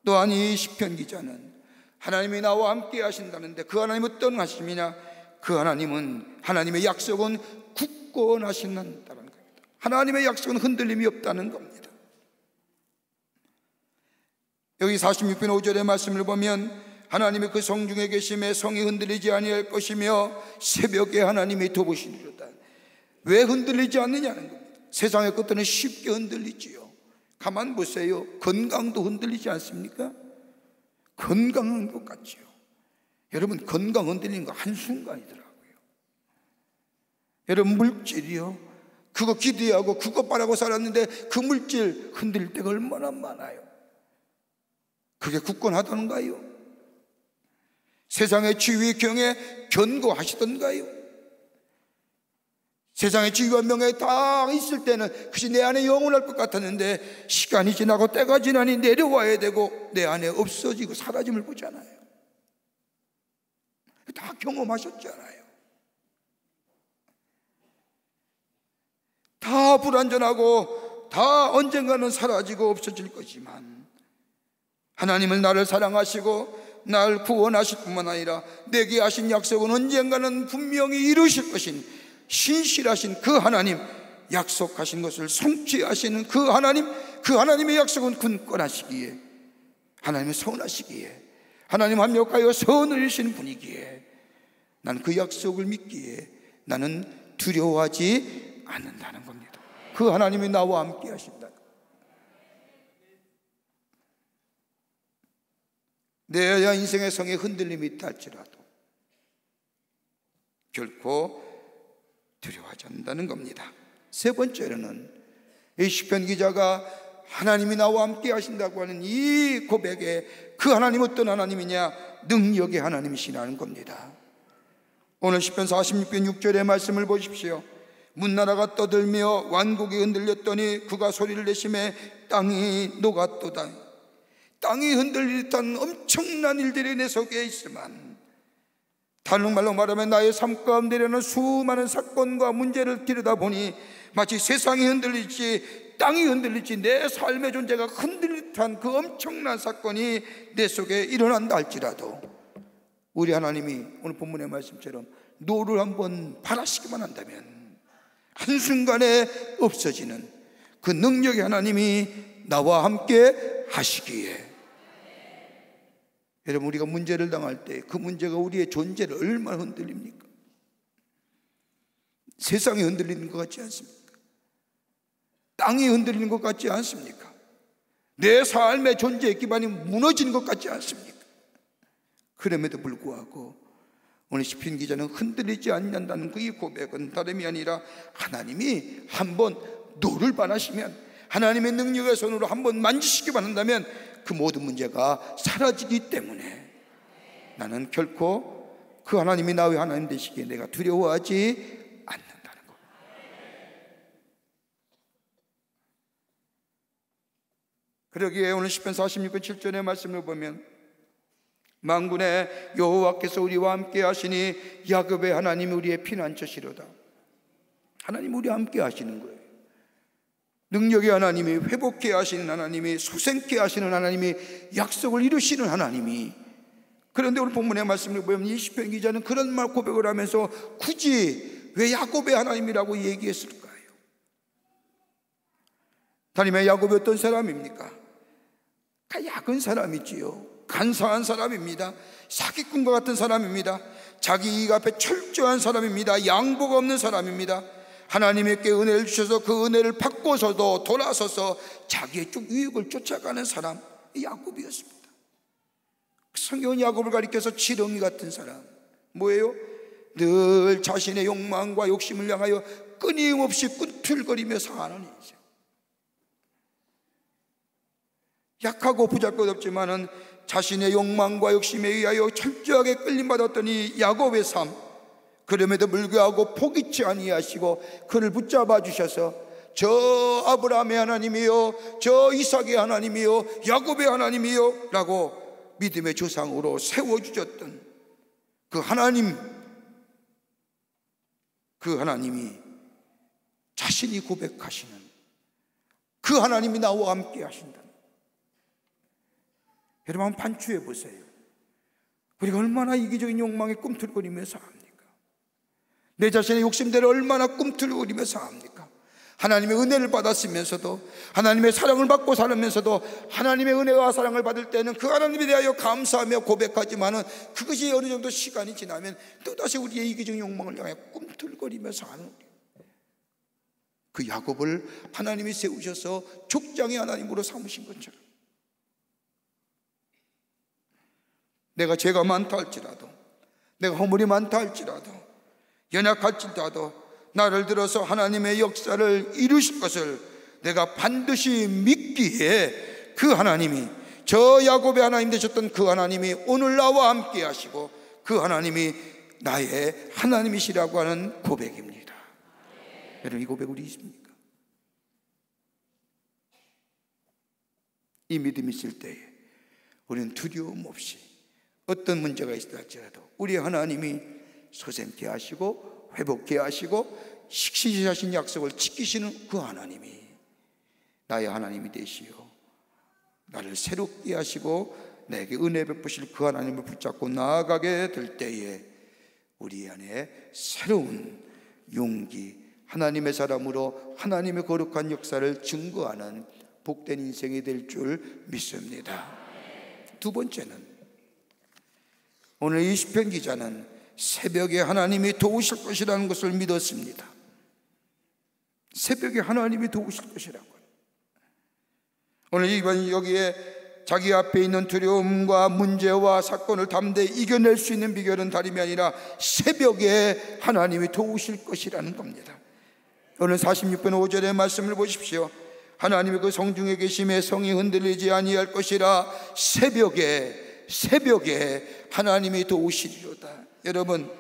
Speaker 2: 또한 이 시편 기자는 하나님이 나와 함께 하신다는데 그 하나님은 어떤 하심이냐? 그 하나님은 하나님의 약속은 굳건하신다는 겁니다. 하나님의 약속은 흔들림이 없다는 겁니다. 여기 46편 5절의 말씀을 보면 하나님의 그 성중에 계심에 성이 흔들리지 아니할 것이며 새벽에 하나님이 도보시리로다. 왜 흔들리지 않느냐는 겁니다. 세상의 것들은 쉽게 흔들리지요. 가만 보세요. 건강도 흔들리지 않습니까? 건강한 것 같지요. 여러분, 건강 흔들리는 거 한순간이더라고요. 여러분, 물질이요, 그거 기대하고 그거 바라고 살았는데 그 물질 흔들릴 때가 얼마나 많아요. 그게 굳건하다는가요? 세상의 지위 경에 견고하시던가요? 세상의 지위와 명예 다 있을 때는 그것이 내 안에 영원할 것 같았는데 시간이 지나고 때가 지나니 내려와야 되고 내 안에 없어지고 사라짐을 보잖아요. 다 경험하셨잖아요. 다 불완전하고 다 언젠가는 사라지고 없어질 거지만 하나님은 나를 사랑하시고 날 구원하실 뿐만 아니라 내게 하신 약속은 언젠가는 분명히 이루실 것인 신실하신 그 하나님, 약속하신 것을 성취하시는 그 하나님, 그 하나님의 약속은 굳건하시기에, 하나님은 선하시기에, 하나님 합력하여 선을 이루시는 분이기에 나는 그 약속을 믿기에 나는 두려워하지 않는다는 겁니다. 그 하나님이 나와 함께 하신다. 내 인생의 성에 흔들림이 있다 할지라도 결코 두려워하지 않는다는 겁니다. 세 번째로는 이 시편 기자가 하나님이 나와 함께 하신다고 하는 이 고백에 그 하나님 어떤 하나님이냐? 능력의 하나님이시라는 겁니다. 오늘 시편 46편 6절의 말씀을 보십시오. 문나라가 떠들며 완국이 흔들렸더니 그가 소리를 내심에 땅이 녹았도다. 땅이 흔들릴 듯한 엄청난 일들이 내 속에 있으만, 다른 말로 말하면 나의 삶 가운데는 수많은 사건과 문제를 들여다보니 마치 세상이 흔들릴지 땅이 흔들릴지 내 삶의 존재가 흔들릴 듯한 그 엄청난 사건이 내 속에 일어난다 할지라도 우리 하나님이 오늘 본문의 말씀처럼 노를 한번 바라시기만 한다면 한순간에 없어지는 그 능력의 하나님이 나와 함께 하시기에, 여러분, 우리가 문제를 당할 때 그 문제가 우리의 존재를 얼마나 흔들립니까? 세상이 흔들리는 것 같지 않습니까? 땅이 흔들리는 것 같지 않습니까? 내 삶의 존재의 기반이 무너지는 것 같지 않습니까? 그럼에도 불구하고 오늘 시편 기자는 흔들리지 않는다는 그 이 고백은 다름이 아니라 하나님이 한번 노를 바라시면, 하나님의 능력의 손으로 한번 만지시기만 한다면 그 모든 문제가 사라지기 때문에 나는 결코 그 하나님이 나의 하나님 되시기에 내가 두려워하지 않는다는 것. 그러기에 오늘 시편 46편 7절의 말씀을 보면 만군의 여호와께서 우리와 함께 하시니 야곱의 하나님이 우리의 피난처시로다. 하나님 우리와 함께 하시는 거예요. 능력의 하나님이, 회복케 하시는 하나님이, 소생케 하시는 하나님이, 약속을 이루시는 하나님이. 그런데 오늘 본문의 말씀을 보면 이 시편 기자는 그런 말 고백을 하면서 굳이 왜 야곱의 하나님이라고 얘기했을까요? 하나님의 야곱이 어떤 사람입니까? 약은 사람이지요. 간사한 사람입니다. 사기꾼과 같은 사람입니다. 자기 이익 앞에 철저한 사람입니다. 양보가 없는 사람입니다. 하나님께 은혜를 주셔서 그 은혜를 받고서도 돌아서서 자기의 유익을 쫓아가는 사람, 야곱이었습니다. 성경은 야곱을 가리켜서 지렁이 같은 사람, 뭐예요? 늘 자신의 욕망과 욕심을 향하여 끊임없이 꿈틀거리며 사는 인생. 약하고 보잘것없지만은 자신의 욕망과 욕심에 의하여 철저하게 끌림받았던 이 야곱의 삶, 그럼에도 불구하고 포기치 아니하시고 그를 붙잡아 주셔서 저 아브라함의 하나님이요, 저 이삭의 하나님이요, 야곱의 하나님이요 라고 믿음의 조상으로 세워주셨던 그 하나님, 그 하나님이 자신이 고백하시는 그 하나님이 나와 함께 하신다. 여러분 한번 반추해 보세요. 우리가 얼마나 이기적인 욕망에 꿈틀거리면서 합니까? 내 자신의 욕심대로 얼마나 꿈틀거리면서 합니까? 하나님의 은혜를 받았으면서도, 하나님의 사랑을 받고 살면서도, 하나님의 은혜와 사랑을 받을 때는 그 하나님에 대하여 감사하며 고백하지만은 그것이 어느 정도 시간이 지나면 또다시 우리의 이기적인 욕망을 향해 꿈틀거리면서 하는 그 야곱을 하나님이 세우셔서 족장의 하나님으로 삼으신 것처럼, 내가 죄가 많다 할지라도, 내가 허물이 많다 할지라도, 연약할지라도 나를 들어서 하나님의 역사를 이루실 것을 내가 반드시 믿기에 그 하나님이, 저 야곱의 하나님 되셨던 그 하나님이 오늘 나와 함께 하시고 그 하나님이 나의 하나님이시라고 하는 고백입니다. 여러분 이 고백 우리 있습니까? 이 믿음이 있을 때에 우리는 두려움 없이 어떤 문제가 있다 할지라도 우리 하나님이 소생케 하시고 회복케 하시고 식시하신 약속을 지키시는 그 하나님이 나의 하나님이 되시오, 나를 새롭게 하시고 내게 은혜 베푸실 그 하나님을 붙잡고 나아가게 될 때에 우리 안에 새로운 용기, 하나님의 사람으로 하나님의 거룩한 역사를 증거하는 복된 인생이 될 줄 믿습니다. 두 번째는, 오늘 이 시편 기자는 새벽에 하나님이 도우실 것이라는 것을 믿었습니다. 새벽에 하나님이 도우실 것이라고. 오늘 이번 여기에 자기 앞에 있는 두려움과 문제와 사건을 담대히 이겨낼 수 있는 비결은 다름이 아니라 새벽에 하나님이 도우실 것이라는 겁니다. 오늘 46편 5절의 말씀을 보십시오. 하나님의 그 성중에 계심에 성이 흔들리지 아니할 것이라 새벽에 하나님이 도우시리로다. 여러분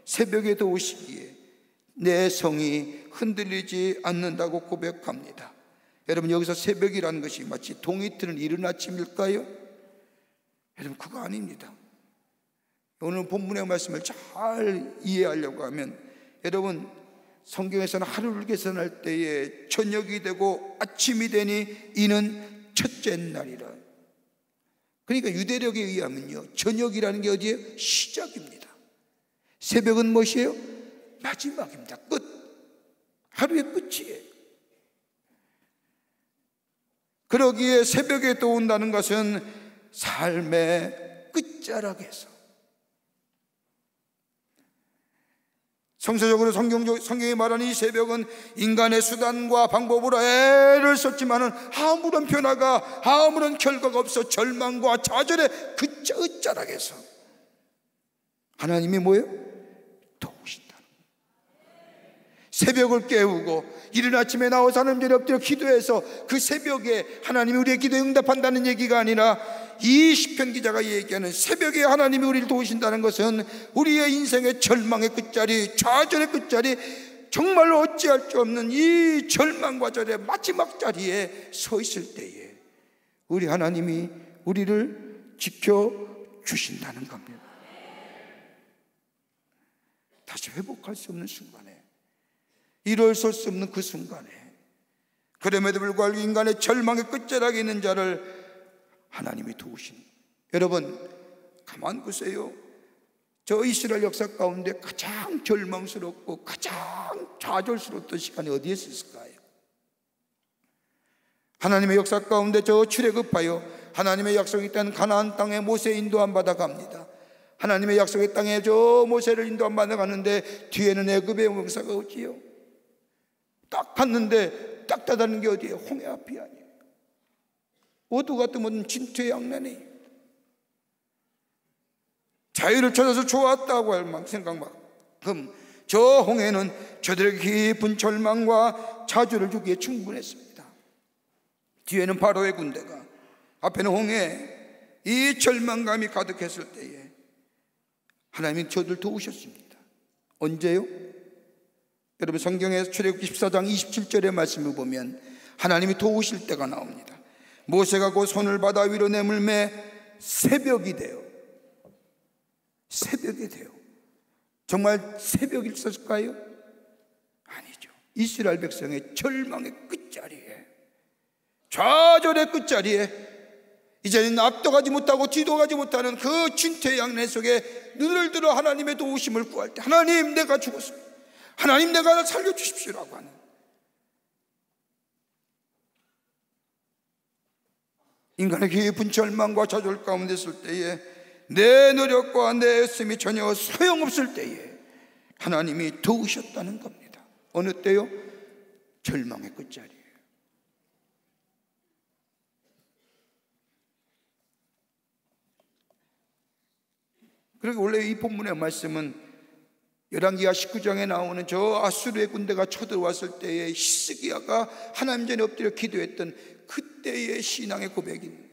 Speaker 2: 새벽에 도우시기에 내 성이 흔들리지 않는다고 고백합니다. 여러분 여기서 새벽이라는 것이 마치 동이 트는 이른 아침일까요? 여러분 그거 아닙니다. 오늘 본문의 말씀을 잘 이해하려고 하면, 여러분 성경에서는 하루를 계산할 때에 저녁이 되고 아침이 되니 이는 첫째 날이라. 그러니까 유대력에 의하면요, 저녁이라는 게 어디에? 시작입니다. 새벽은 무엇이에요? 마지막입니다. 끝. 하루의 끝이에요. 그러기에 새벽에 도운다는 것은 삶의 끝자락에서, 성서적으로 성경이 말하는 이 새벽은 인간의 수단과 방법으로 애를 썼지만은 아무런 변화가, 아무런 결과가 없어 절망과 좌절의 끝자락에서 하나님이 뭐예요? 도우신다. 새벽을 깨우고 이른 아침에 나와서 하나님 엎드려 기도해서 그 새벽에 하나님이 우리의 기도에 응답한다는 얘기가 아니라, 이 시편 기자가 얘기하는 새벽에 하나님이 우리를 도우신다는 것은 우리의 인생의 절망의 끝자리, 좌절의 끝자리, 정말로 어찌할 수 없는 이 절망과 절의 마지막 자리에 서 있을 때에 우리 하나님이 우리를 지켜주신다는 겁니다. 다시 회복할 수 없는 순간에, 일어설 수 없는 그 순간에, 그럼에도 불구하고 인간의 절망의 끝자락에 있는 자를 하나님이 도우신. 여러분 가만 보세요. 저 이스라엘 역사 가운데 가장 절망스럽고 가장 좌절스러웠던 시간이 어디에 있었을까요? 하나님의 역사 가운데 저 출애굽하여 하나님의 약속이 있다는 가나안 땅에 모세 인도함 받아 갑니다. 하나님의 약속의 땅에 저 모세를 인도함 받아 가는데 뒤에는 애굽의 용사가 오지요. 딱 갔는데 딱 다다는 게 어디예요? 홍해 앞이 아니에요. 어두 같으면 진퇴 양난이. 자유를 찾아서 좋았다고 할 막 생각 막 저 홍해는 저들에게 깊은 절망과 저주를 주기에 충분했습니다. 뒤에는 바로의 군대가, 앞에는 홍해, 이 절망감이 가득했을 때에 하나님이 저들을 도우셨습니다. 언제요? 여러분, 성경에서 출애굽기 14장 27절의 말씀을 보면 하나님이 도우실 때가 나옵니다. 모세가 그 손을 바다 위로 내밀매 새벽이 돼요. 새벽이 돼요. 정말 새벽이 있었을까요? 아니죠. 이스라엘 백성의 절망의 끝자리에, 좌절의 끝자리에, 이제는 앞도 가지 못하고 뒤도 가지 못하는 그 진퇴 양내 속에 눈을 들어 하나님의 도우심을 구할 때, 하나님 내가 죽었습니다, 하나님 내가 살려주십시오라고 하는, 인간의 깊은 절망과 좌절 가운데 있을 때에, 내 노력과 내 애씀이 전혀 소용없을 때에 하나님이 도우셨다는 겁니다. 어느 때요? 절망의 끝자리에. 그리고 원래 이 본문의 말씀은 열왕기하 19장에 나오는 저 아수르의 군대가 쳐들어왔을 때에 히스기야가 하나님 전에 엎드려 기도했던 그때의 신앙의 고백입니다.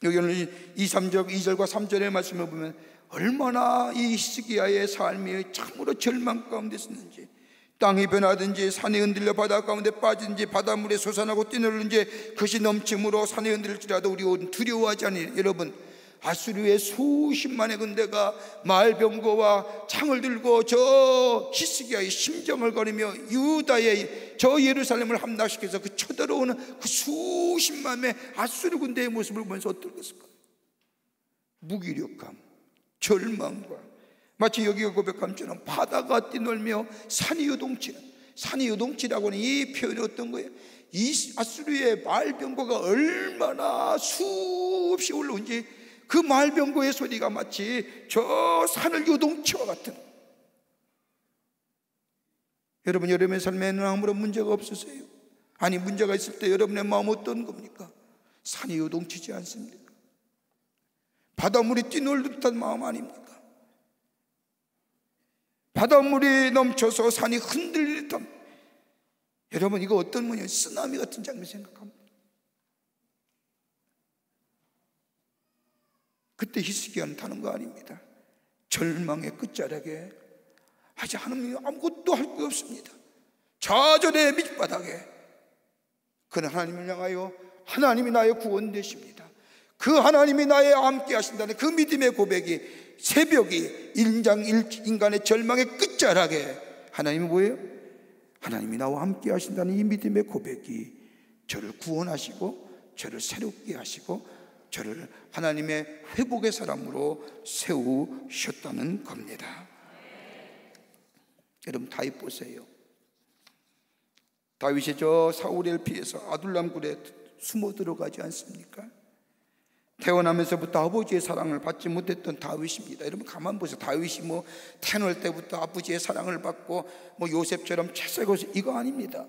Speaker 2: 여기는 2절과 3절의 말씀을 보면 얼마나 이 히스기야의 삶이 참으로 절망 가운데 있었는지, 땅이 변하든지 산이 흔들려 바다 가운데 빠지든지 바닷물에 솟아나고 뛰놀는지 그것이 넘침으로 산이 흔들릴지라도 우리 두려워하지 않으니. 여러분, 아수르의 수십만의 군대가 말병거와 창을 들고 저 히스기야의 심정을 거리며 유다의 저 예루살렘을 함락시켜서 그 쳐들어오는 그 수십만의 아수르 군대의 모습을 보면서 어떨겠을까? 무기력감, 절망과, 마치 여기가 고백함처럼 바다가 뛰놀며 산이 요동치는, 산이 요동치라고 하는 이 표현이 어떤 거예요? 이 아수르의 말병거가 얼마나 수없이 올라온지 그 말병거의 소리가 마치 저 산을 요동치와 같은. 여러분, 여러분의 삶에는 아무런 문제가 없으세요? 아니, 문제가 있을 때 여러분의 마음 어떤 겁니까? 산이 요동치지 않습니까? 바닷물이 뛰놀 듯한 마음 아닙니까? 바닷물이 넘쳐서 산이 흔들릴 듯한. 여러분, 이거 어떤 문제예요? 쓰나미 같은 장면 생각합니다. 그때 히스기야는 타는 거 아닙니다. 절망의 끝자락에, 아직 하나님이 아무것도 할 게 없습니다. 좌절의 밑바닥에, 그는 하나님을 향하여 하나님이 나의 구원 되십니다, 그 하나님이 나의 함께 하신다는 그 믿음의 고백이, 새벽이 인간의 절망의 끝자락에 하나님이 뭐예요? 하나님이 나와 함께 하신다는 이 믿음의 고백이 저를 구원하시고 저를 새롭게 하시고 저를 하나님의 회복의 사람으로 세우셨다는 겁니다. 여러분, 다윗 보세요. 다윗이 저 사울을 피해서 아둘람 굴에 숨어 들어가지 않습니까? 태어나면서부터 아버지의 사랑을 받지 못했던 다윗입니다. 여러분, 가만 보세요. 다윗이 뭐 태어날 때부터 아버지의 사랑을 받고 뭐 요셉처럼 채색옷, 이거 아닙니다.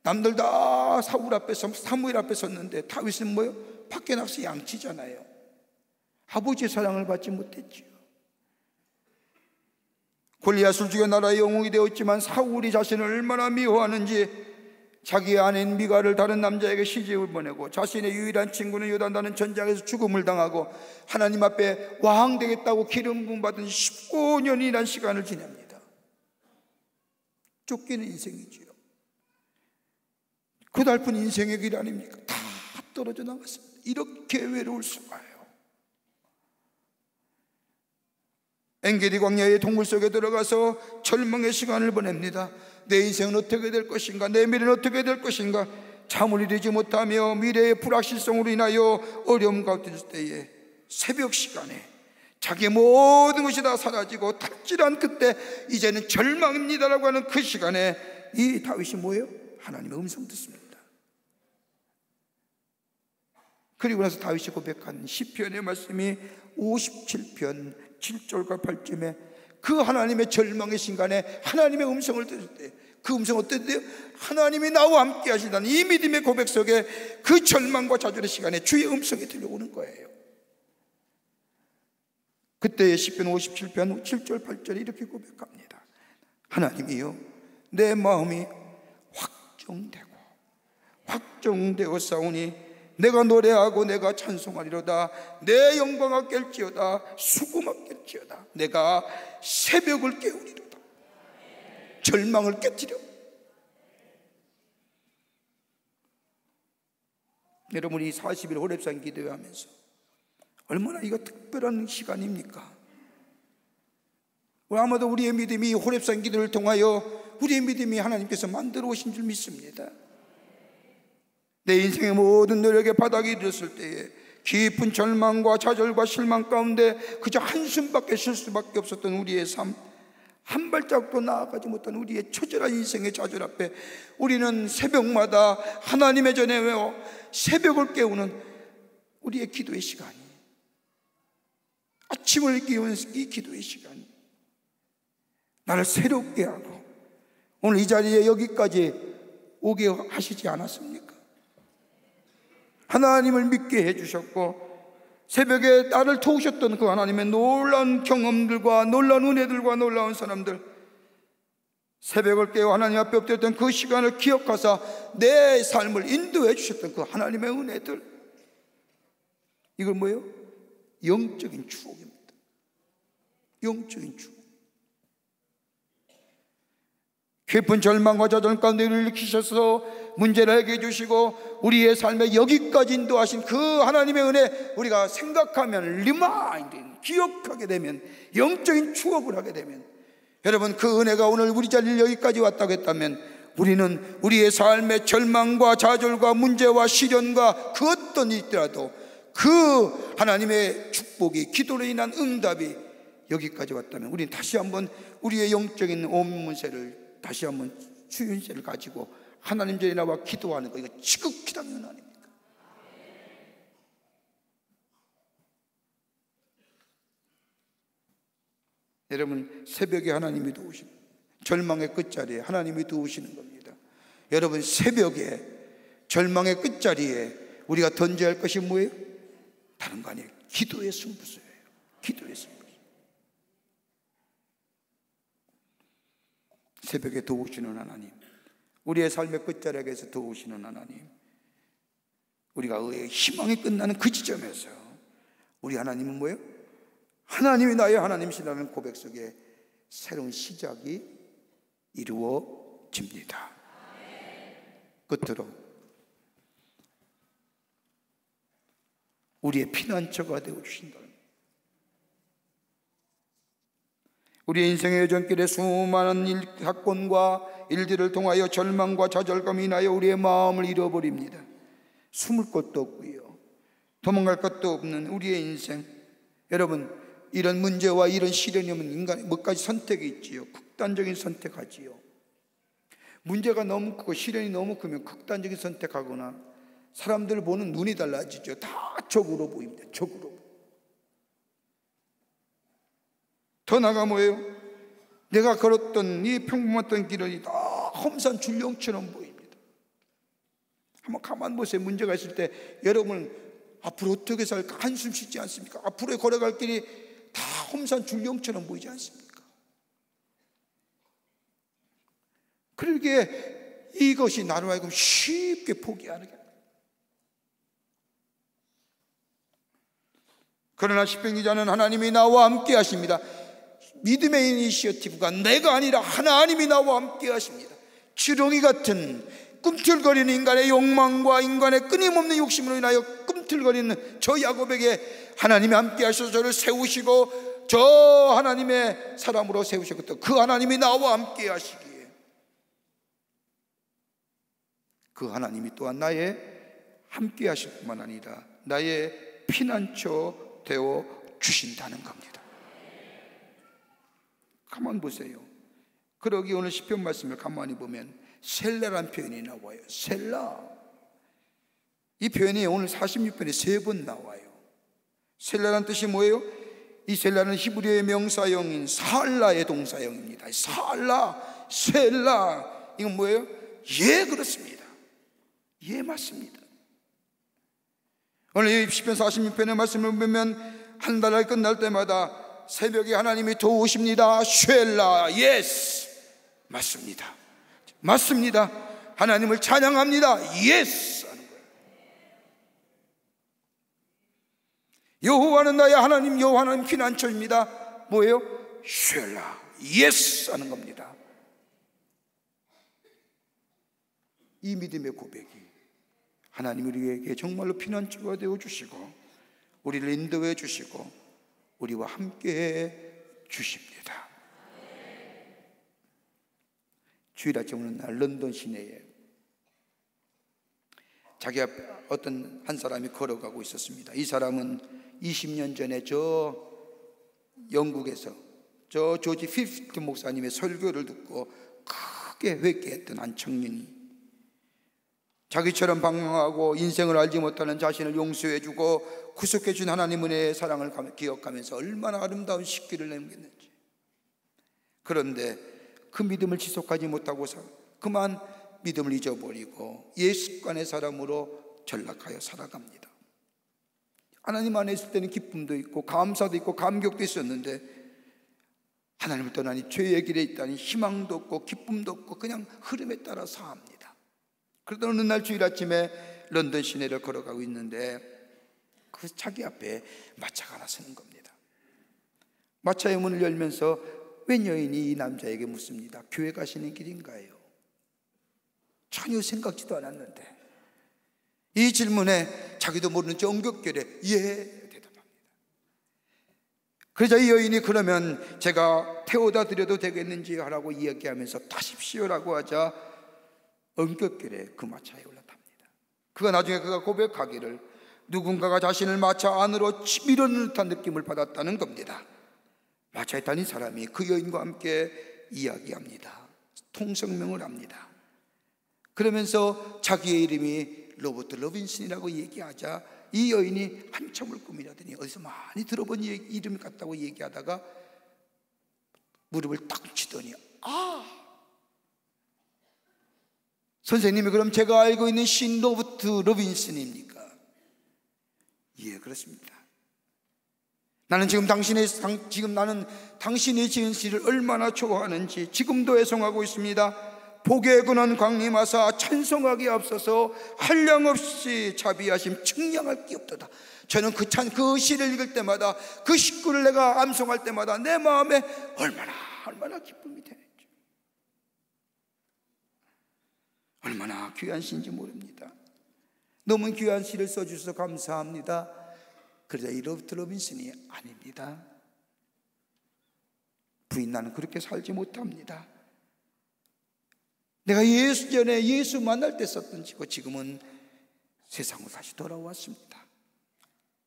Speaker 2: 남들 다 사울 앞에서, 사무엘 앞에 섰는데 다윗은 뭐요? 밖에 나가서 양치잖아요. 아버지의 사랑을 받지 못했지요. 골리앗을 죽여 나라의 영웅이 되었지만 사울이 자신을 얼마나 미워하는지 자기의 아내인 미갈을 다른 남자에게 시집을 보내고 자신의 유일한 친구는 요단다는 전장에서 죽음을 당하고 하나님 앞에 왕 되겠다고 기름 부음 받은 15년이라는 시간을 지냅니다. 쫓기는 인생이지요. 고달픈 인생의 길 아닙니까? 다 떨어져 나갔습니다. 이렇게 외로울 수가요. 엔게디 광야의 동굴 속에 들어가서 절망의 시간을 보냅니다. 내 인생은 어떻게 될 것인가, 내 미래는 어떻게 될 것인가, 잠을 이루지 못하며 미래의 불확실성으로 인하여 어려움 가운데 있을 때에 새벽 시간에 자기의 모든 것이 다 사라지고 탁질한 그때 이제는 절망입니다라고 하는 그 시간에 이 다윗이 뭐예요? 하나님의 음성 듣습니다. 그리고 나서 다윗이 고백한 시편의 말씀이 57편 7절과 8절에 그 하나님의 절망의 순간에 하나님의 음성을 들을 때 그 음성은 어땠대요? 하나님이 나와 함께 하신다는 이 믿음의 고백 속에 그 절망과 좌절의 시간에 주의 음성이 들려오는 거예요. 그때의 시편 57편 7절 8절에 이렇게 고백합니다. 하나님이여, 내 마음이 확정되어 싸우니 내가 노래하고 내가 찬송하리로다. 내 영광아 깰지어다. 수고가 깰지어다. 내가 새벽을 깨우리로다. 절망을 깨뜨려. 여러분이 40일 호렙산 기도하면서 얼마나 이거 특별한 시간입니까? 아마도 우리의 믿음이 호렙산 기도를 통하여 우리의 믿음이 하나님께서 만들어 오신 줄 믿습니다. 내 인생의 모든 노력의 바닥이 이르렀을 때에 깊은 절망과 좌절과 실망 가운데 그저 한숨밖에 쉴 수밖에 없었던 우리의 삶, 한 발짝도 나아가지 못한 우리의 처절한 인생의 좌절 앞에 우리는 새벽마다 하나님의 전에 외워 새벽을 깨우는 우리의 기도의 시간이, 아침을 깨우는 이 기도의 시간이 나를 새롭게 하고 오늘 이 자리에 여기까지 오게 하시지 않았습니까? 하나님을 믿게 해주셨고 새벽에 나를 도우셨던 그 하나님의 놀라운 경험들과 놀라운 은혜들과 놀라운 사람들, 새벽을 깨워 하나님 앞에 엎드렸던 그 시간을 기억하사 내 삶을 인도해 주셨던 그 하나님의 은혜들, 이걸 뭐예요? 영적인 추억입니다. 영적인 추억. 깊은 절망과 좌절 가운데 일으키셔서 문제를 해결해 주시고 우리의 삶에 여기까지 인도하신 그 하나님의 은혜, 우리가 생각하면 리마인드, 기억하게 되면, 영적인 추억을 하게 되면, 여러분 그 은혜가 오늘 우리 자리를 여기까지 왔다고 했다면 우리는 우리의 삶의 절망과 좌절과 문제와 시련과 그 어떤 일이 있더라도 그 하나님의 축복이, 기도로 인한 응답이 여기까지 왔다면 우리는 다시 한번 우리의 영적인 온문세를 다시 한번 수윤세를 가지고 하나님 전에 나와 기도하는 거, 이거 지극히 당연한 아닙니까? 여러분 새벽에 하나님이 도우시는, 절망의 끝자리에 하나님이 도우시는 겁니다. 여러분 새벽에 절망의 끝자리에 우리가 던져야 할 것이 뭐예요? 다른 거 아니에요. 기도의 승부수예요. 기도의 승부수. 새벽에 도우시는 하나님, 우리의 삶의 끝자락에서 도우시는 하나님, 우리가 의의 희망이 끝나는 그 지점에서 우리 하나님은 뭐예요? 하나님이 나의 하나님이시라는 고백 속에 새로운 시작이 이루어집니다. 끝으로 우리의 피난처가 되어주신다. 우리의 인생의 여정길에 수많은 사건과 일들을 통하여 절망과 좌절감이 인하여 우리의 마음을 잃어버립니다. 숨을 곳도 없고요, 도망갈 것도 없는 우리의 인생. 여러분 이런 문제와 이런 시련이 오면 인간의 몇 가지 선택이 있지요. 극단적인 선택하지요. 문제가 너무 크고 시련이 너무 크면 극단적인 선택하거나 사람들 보는 눈이 달라지죠. 다 적으로 보입니다. 적으로. 더 나아가 뭐예요? 내가 걸었던 이 평범했던 길이 다 험산 줄령처럼 보입니다. 한번 가만 보세요. 문제가 있을 때 여러분 앞으로 어떻게 살까 한숨 쉬지 않습니까? 앞으로 걸어갈 길이 다 험산 줄령처럼 보이지 않습니까? 그러기에 이것이 나로 하여금 쉽게 포기하는 게, 그러나 시편 기자는 하나님이 나와 함께 하십니다. 믿음의 이니시어티브가 내가 아니라 하나님이 나와 함께 하십니다. 지렁이 같은 꿈틀거리는 인간의 욕망과 인간의 끊임없는 욕심으로 인하여 꿈틀거리는 저 야곱에게 하나님이 함께 하셔서 저를 세우시고 저 하나님의 사람으로 세우셨고 또 그 하나님이 나와 함께 하시기에 그 하나님이 또한 나의 함께 하실 뿐만 아니라 나의 피난처 되어 주신다는 겁니다. 가만 보세요. 그러기 오늘 시편 말씀을 가만히 보면 셀라란 표현이 나와요. 셀라. 이 표현이 오늘 46편에 3번 나와요. 셀라란 뜻이 뭐예요? 이 셀라는 히브리어의 명사형인 살라의 동사형입니다. 살라, 셀라, 이건 뭐예요? 예, 그렇습니다. 예, 맞습니다. 오늘 이 시편 46편의 말씀을 보면 한 달이 끝날 때마다 새벽에 하나님이 도우십니다. 쉘라, 예스. 맞습니다. 맞습니다. 하나님을 찬양합니다. 예스 하는 거예요. 여호와는 나의 하나님, 여호와는 피난처입니다. 뭐예요? 쉘라, 예스 하는 겁니다. 이 믿음의 고백이 하나님 우리에게 정말로 피난처가 되어 주시고 우리를 인도해 주시고 우리와 함께해 주십니다. 주일 아침 어느 날 런던 시내에 자기 앞에 어떤 한 사람이 걸어가고 있었습니다. 이 사람은 20년 전에 저 영국에서 저 조지 피프트 목사님의 설교를 듣고 크게 회개했던 한 청년이 자기처럼 방황하고 인생을 알지 못하는 자신을 용서해주고 구속해준 하나님 은혜의 사랑을 기억하면서 얼마나 아름다운 식기를 남겼는지. 그런데 그 믿음을 지속하지 못하고 그만 믿음을 잊어버리고 옛 습관의 사람으로 전락하여 살아갑니다. 하나님 안에 있을 때는 기쁨도 있고 감사도 있고 감격도 있었는데 하나님을 떠나니 죄의 길에 있다니 희망도 없고 기쁨도 없고 그냥 흐름에 따라 사합니다. 그러다 어느 날 주일 아침에 런던 시내를 걸어가고 있는데 그 자기 앞에 마차가 하나 서는 겁니다. 마차의 문을 열면서 웬 여인이 이 남자에게 묻습니다. 교회 가시는 길인가요? 전혀 생각지도 않았는데 이 질문에 자기도 모르는 척 엉겹결에 예 대답합니다. 그러자 이 여인이 그러면 제가 태워다 드려도 되겠는지 하라고 이야기하면서 타십시오라고 하자 엉겹결에 그 마차에 올라탑니다. 그가 나중에 고백하기를 누군가가 자신을 마차 안으로 밀어넣는 듯한 느낌을 받았다는 겁니다. 마차에 타는 사람이 그 여인과 함께 이야기합니다. 통성명을 합니다. 그러면서 자기의 이름이 로버트 로빈슨이라고 얘기하자 이 여인이 한참을 고민하더니 어디서 많이 들어본 이름 같다고 얘기하다가 무릎을 딱 치더니 선생님이 그럼 제가 알고 있는 신 로버트 로빈슨입니까? 예, 그렇습니다. 나는 지금 나는 당신의 지은 시를 얼마나 좋아하는지 지금도 애송하고 있습니다. 복의 근원 광림하사 찬송하기에 앞서서 한량없이 자비하심 측량할 게 없도다. 저는 그 시를 읽을 때마다 그 식구를 내가 암송할 때마다 내 마음에 얼마나 기쁨이 되는지, 얼마나 귀한 시인지 모릅니다. 너무 귀한 시를 써주셔서 감사합니다. 그러자 이 로버트 로빈슨이 아닙니다. 부인, 나는 그렇게 살지 못합니다. 내가 전에 예수 만날 때 썼던 지고 지금은 세상으로 다시 돌아왔습니다.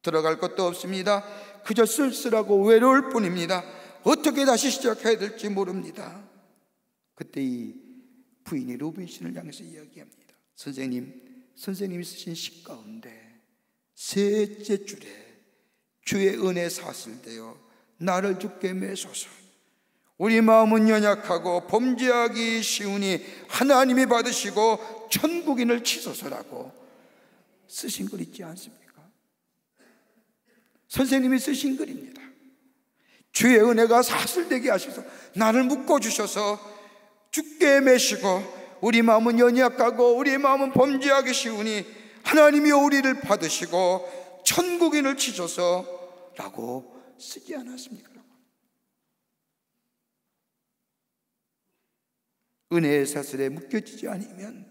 Speaker 2: 들어갈 것도 없습니다. 그저 쓸쓸하고 외로울 뿐입니다. 어떻게 다시 시작해야 될지 모릅니다. 그때 이 부인이 로빈슨을 향해서 이야기합니다. 선생님이 쓰신 시 가운데 셋째 줄에 주의 은혜 사슬되어 나를 주께 매소서. 우리 마음은 연약하고 범죄하기 쉬우니 하나님이 받으시고 천국인을 치소서라고 쓰신 글 있지 않습니까? 선생님이 쓰신 글입니다. 주의 은혜가 사슬되게 하셔서 나를 묶어주셔서 주께 매시고 우리 마음은 연약하고 우리 마음은 범죄하기 쉬우니 하나님이 우리를 받으시고 천국인을 치소서 라고 쓰지 않았습니까? 은혜의 사슬에 묶여지지 않으면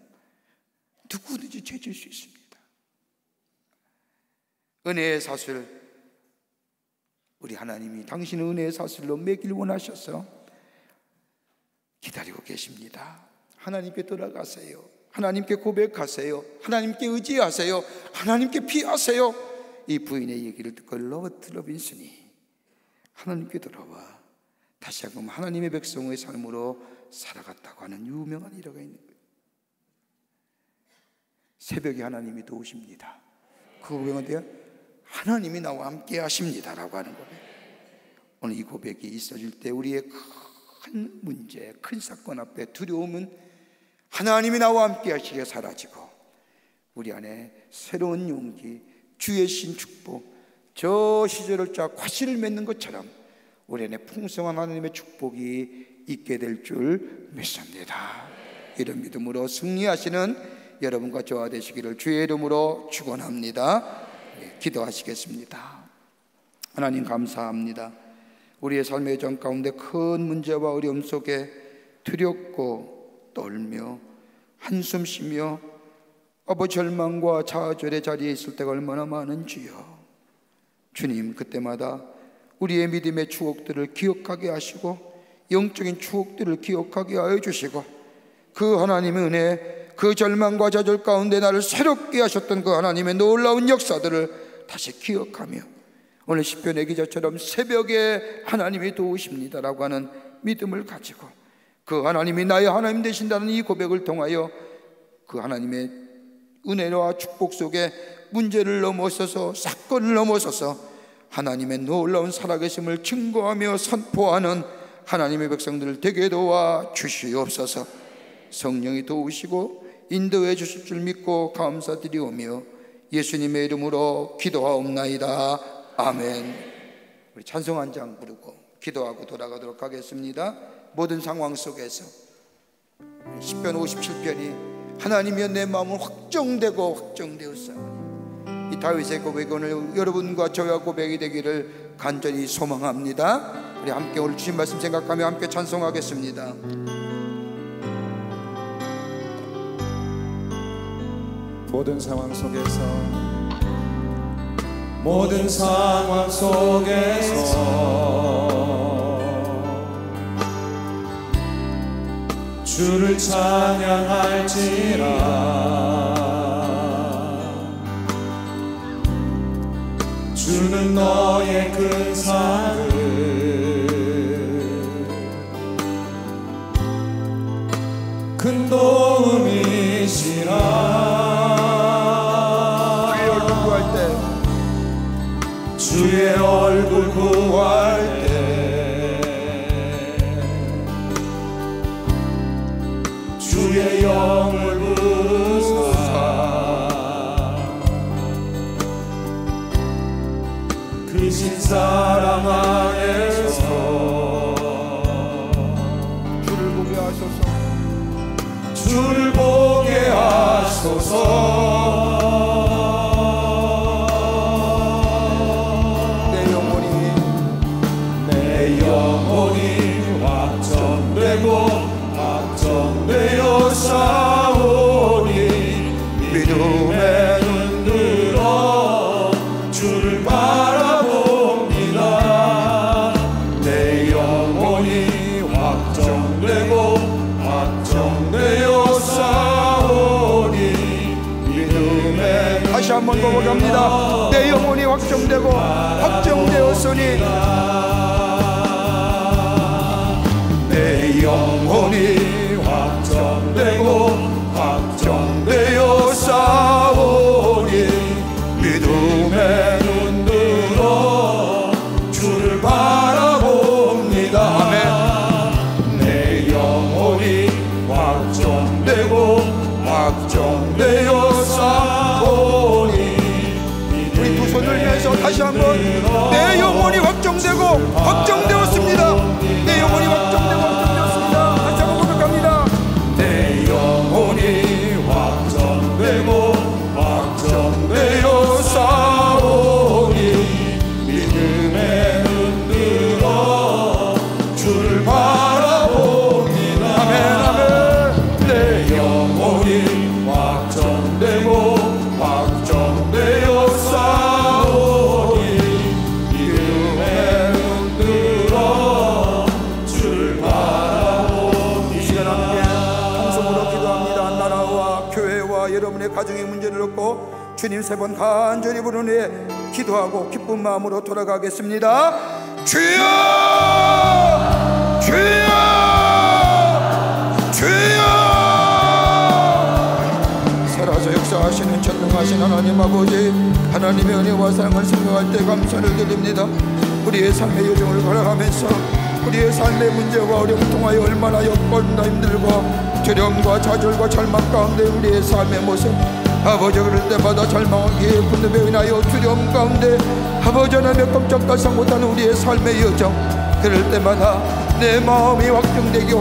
Speaker 2: 누구든지 죄질 수 있습니다. 은혜의 사슬, 우리 하나님이 당신의 은혜의 사슬로 매길 원하셔서 기다리고 계십니다. 하나님께 돌아가세요. 하나님께 고백하세요. 하나님께 의지하세요. 하나님께 피하세요. 이 부인의 얘기를 듣고 로버트 로빈슨이 하나님께 돌아와 다시 한번 하나님의 백성의 삶으로 살아갔다고 하는 유명한 일화가 있는 거예요. 새벽에 하나님이 도우십니다. 그 고백은 어때요? 하나님이 나와 함께 하십니다 라고 하는 고백. 오늘 이 고백이 있어질 때 우리의 큰 문제, 큰 사건 앞에 두려움은 하나님이 나와 함께 하시기에 사라지고 우리 안에 새로운 용기, 주의 신 축복, 저 시절을 쫙 과실을 맺는 것처럼 우리 안에 풍성한 하나님의 축복이 있게 될 줄 믿습니다. 이런 믿음으로 승리하시는 여러분과 저와 되시기를 주의 이름으로 축원합니다. 기도하시겠습니다. 하나님 감사합니다. 우리의 삶의 여정 가운데 큰 문제와 어려움 속에 두렵고 떨며 한숨 쉬며 절망과 좌절의 자리에 있을 때가 얼마나 많은지요. 주님, 그때마다 우리의 믿음의 추억들을 기억하게 하시고 영적인 추억들을 기억하게 하여 주시고 그 하나님의 은혜, 그 절망과 좌절 가운데 나를 새롭게 하셨던 그 하나님의 놀라운 역사들을 다시 기억하며 오늘 시편의 기자처럼 새벽에 하나님이 도우십니다라고 하는 믿음을 가지고 그 하나님이 나의 하나님 되신다는 이 고백을 통하여 그 하나님의 은혜와 축복 속에 문제를 넘어서서 사건을 넘어서서 하나님의 놀라운 살아계심을 증거하며 선포하는 하나님의 백성들을 되게 도와 주시옵소서. 성령이 도우시고 인도해 주실 줄 믿고 감사드리오며 예수님의 이름으로 기도하옵나이다. 아멘. 우리 찬송 한 장 부르고 기도하고 돌아가도록 하겠습니다. 모든 상황 속에서 시편 57편이 하나님이여 내 마음은 확정되고 확정되었사오니 이 다윗의 고백이 오늘 여러분과 저와 고백이 되기를 간절히 소망합니다. 우리 함께 오늘 주신 말씀 생각하며 함께 찬송하겠습니다.
Speaker 1: 모든 상황 속에서 모든 상황 속에서 주를 찬양할지라. 주는 너의 큰 사랑 큰 도움이시라. 주의 얼굴 구할 때 주의 영을 부르사 그 신사랑 안에서 주를 보게 하소서. 주를 보게 하소서. 확정되어 싸우니 믿음의 눈 들어 주를 바라봅니다. 내 영혼이 확정되어 싸우니 믿음의
Speaker 2: 다시 한번 고백합니다. 내 영혼이 확정되고 확정되었으니
Speaker 1: 내 영혼이 확정되어 싸우니 믿음의 눈 들어 주를 바라봅니다. 아멘. 내 영혼이 확정되어 싸우니
Speaker 2: 우리 두 손을 들면서 다시 한번 내 영혼이 확정되고 확정되었습니다. 내 영혼이 확정되고 확정되었습니다. 다시 한번 고백합니다.
Speaker 1: 내 영혼이 확정되어 싸우니 믿음의 눈 들어 주를 바라봅니다. 아멘 아멘. 내 영혼이 확정되어 싸우니 믿음의 눈 들어 주를 바라봅니다.
Speaker 2: 이 시간 함께 통성으로 기도합니다. 나라와 교회와 여러분의 가정의 문제를 놓고 주님 세 번 간절히 부르는 후에 기도하고 기쁜 마음으로 돌아가겠습니다. 주여 주여 주여. 살아서 역사하시는 전능하신 하나님 아버지, 하나님의 은혜와 사랑을 생각할 때 감사를 드립니다. 우리의 삶의 여정을 걸어가면서 우리의 삶의 문제와 어려움을 통하여 얼마나 여건나 힘들고 두려움과 좌절과 절망 가운데 우리의 삶의 모습, 아버지 그럴 때마다 절망하기에 분노에 인하여 두려움 가운데 아버지 하나님의 깜짝 달싹 못하는 우리의 삶의 여정, 그럴 때마다 내 마음이 확정되게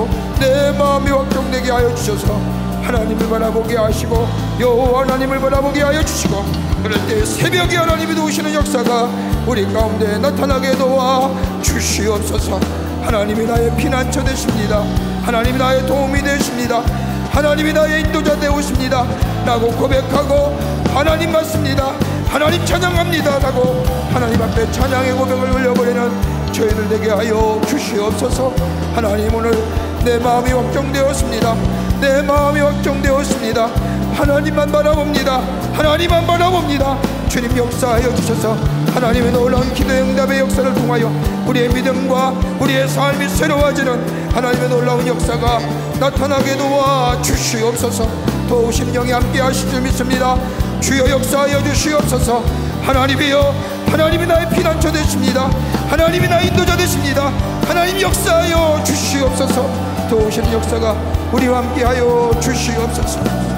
Speaker 2: 하여 주셔서 하나님을 바라보게 하시고 여호와 하나님을 바라보게 하여 주시고, 그럴 때 새벽에 하나님이 도우시는 역사가 우리 가운데 나타나게 도와 주시옵소서. 하나님이 나의 피난처 되십니다. 하나님이 나의 도움이 되십니다. 하나님이 나의 인도자 되오십니다 라고 고백하고, 하나님 맞습니다, 하나님 찬양합니다 라고 하나님 앞에 찬양의 고백을 올려버리는 저희들 되게 하여 주시옵소서. 하나님, 오늘 내 마음이 확정되었습니다. 내 마음이 확정되었습니다. 하나님만 바라봅니다. 하나님만 바라봅니다. 주님 역사하여 주셔서 하나님의 놀라운 기도의 응답의 역사를 통하여 우리의 믿음과 우리의 삶이 새로워지는 하나님의 놀라운 역사가 나타나게 도와 주시옵소서. 도우신 영이 함께 하실 줄 믿습니다. 주여 역사하여 주시옵소서. 하나님이여, 하나님이 나의 피난처 되십니다. 하나님이 나의 인도자 되십니다. 하나님 역사하여 주시옵소서. 도우시는 역사가 우리와 함께하여 주시옵소서.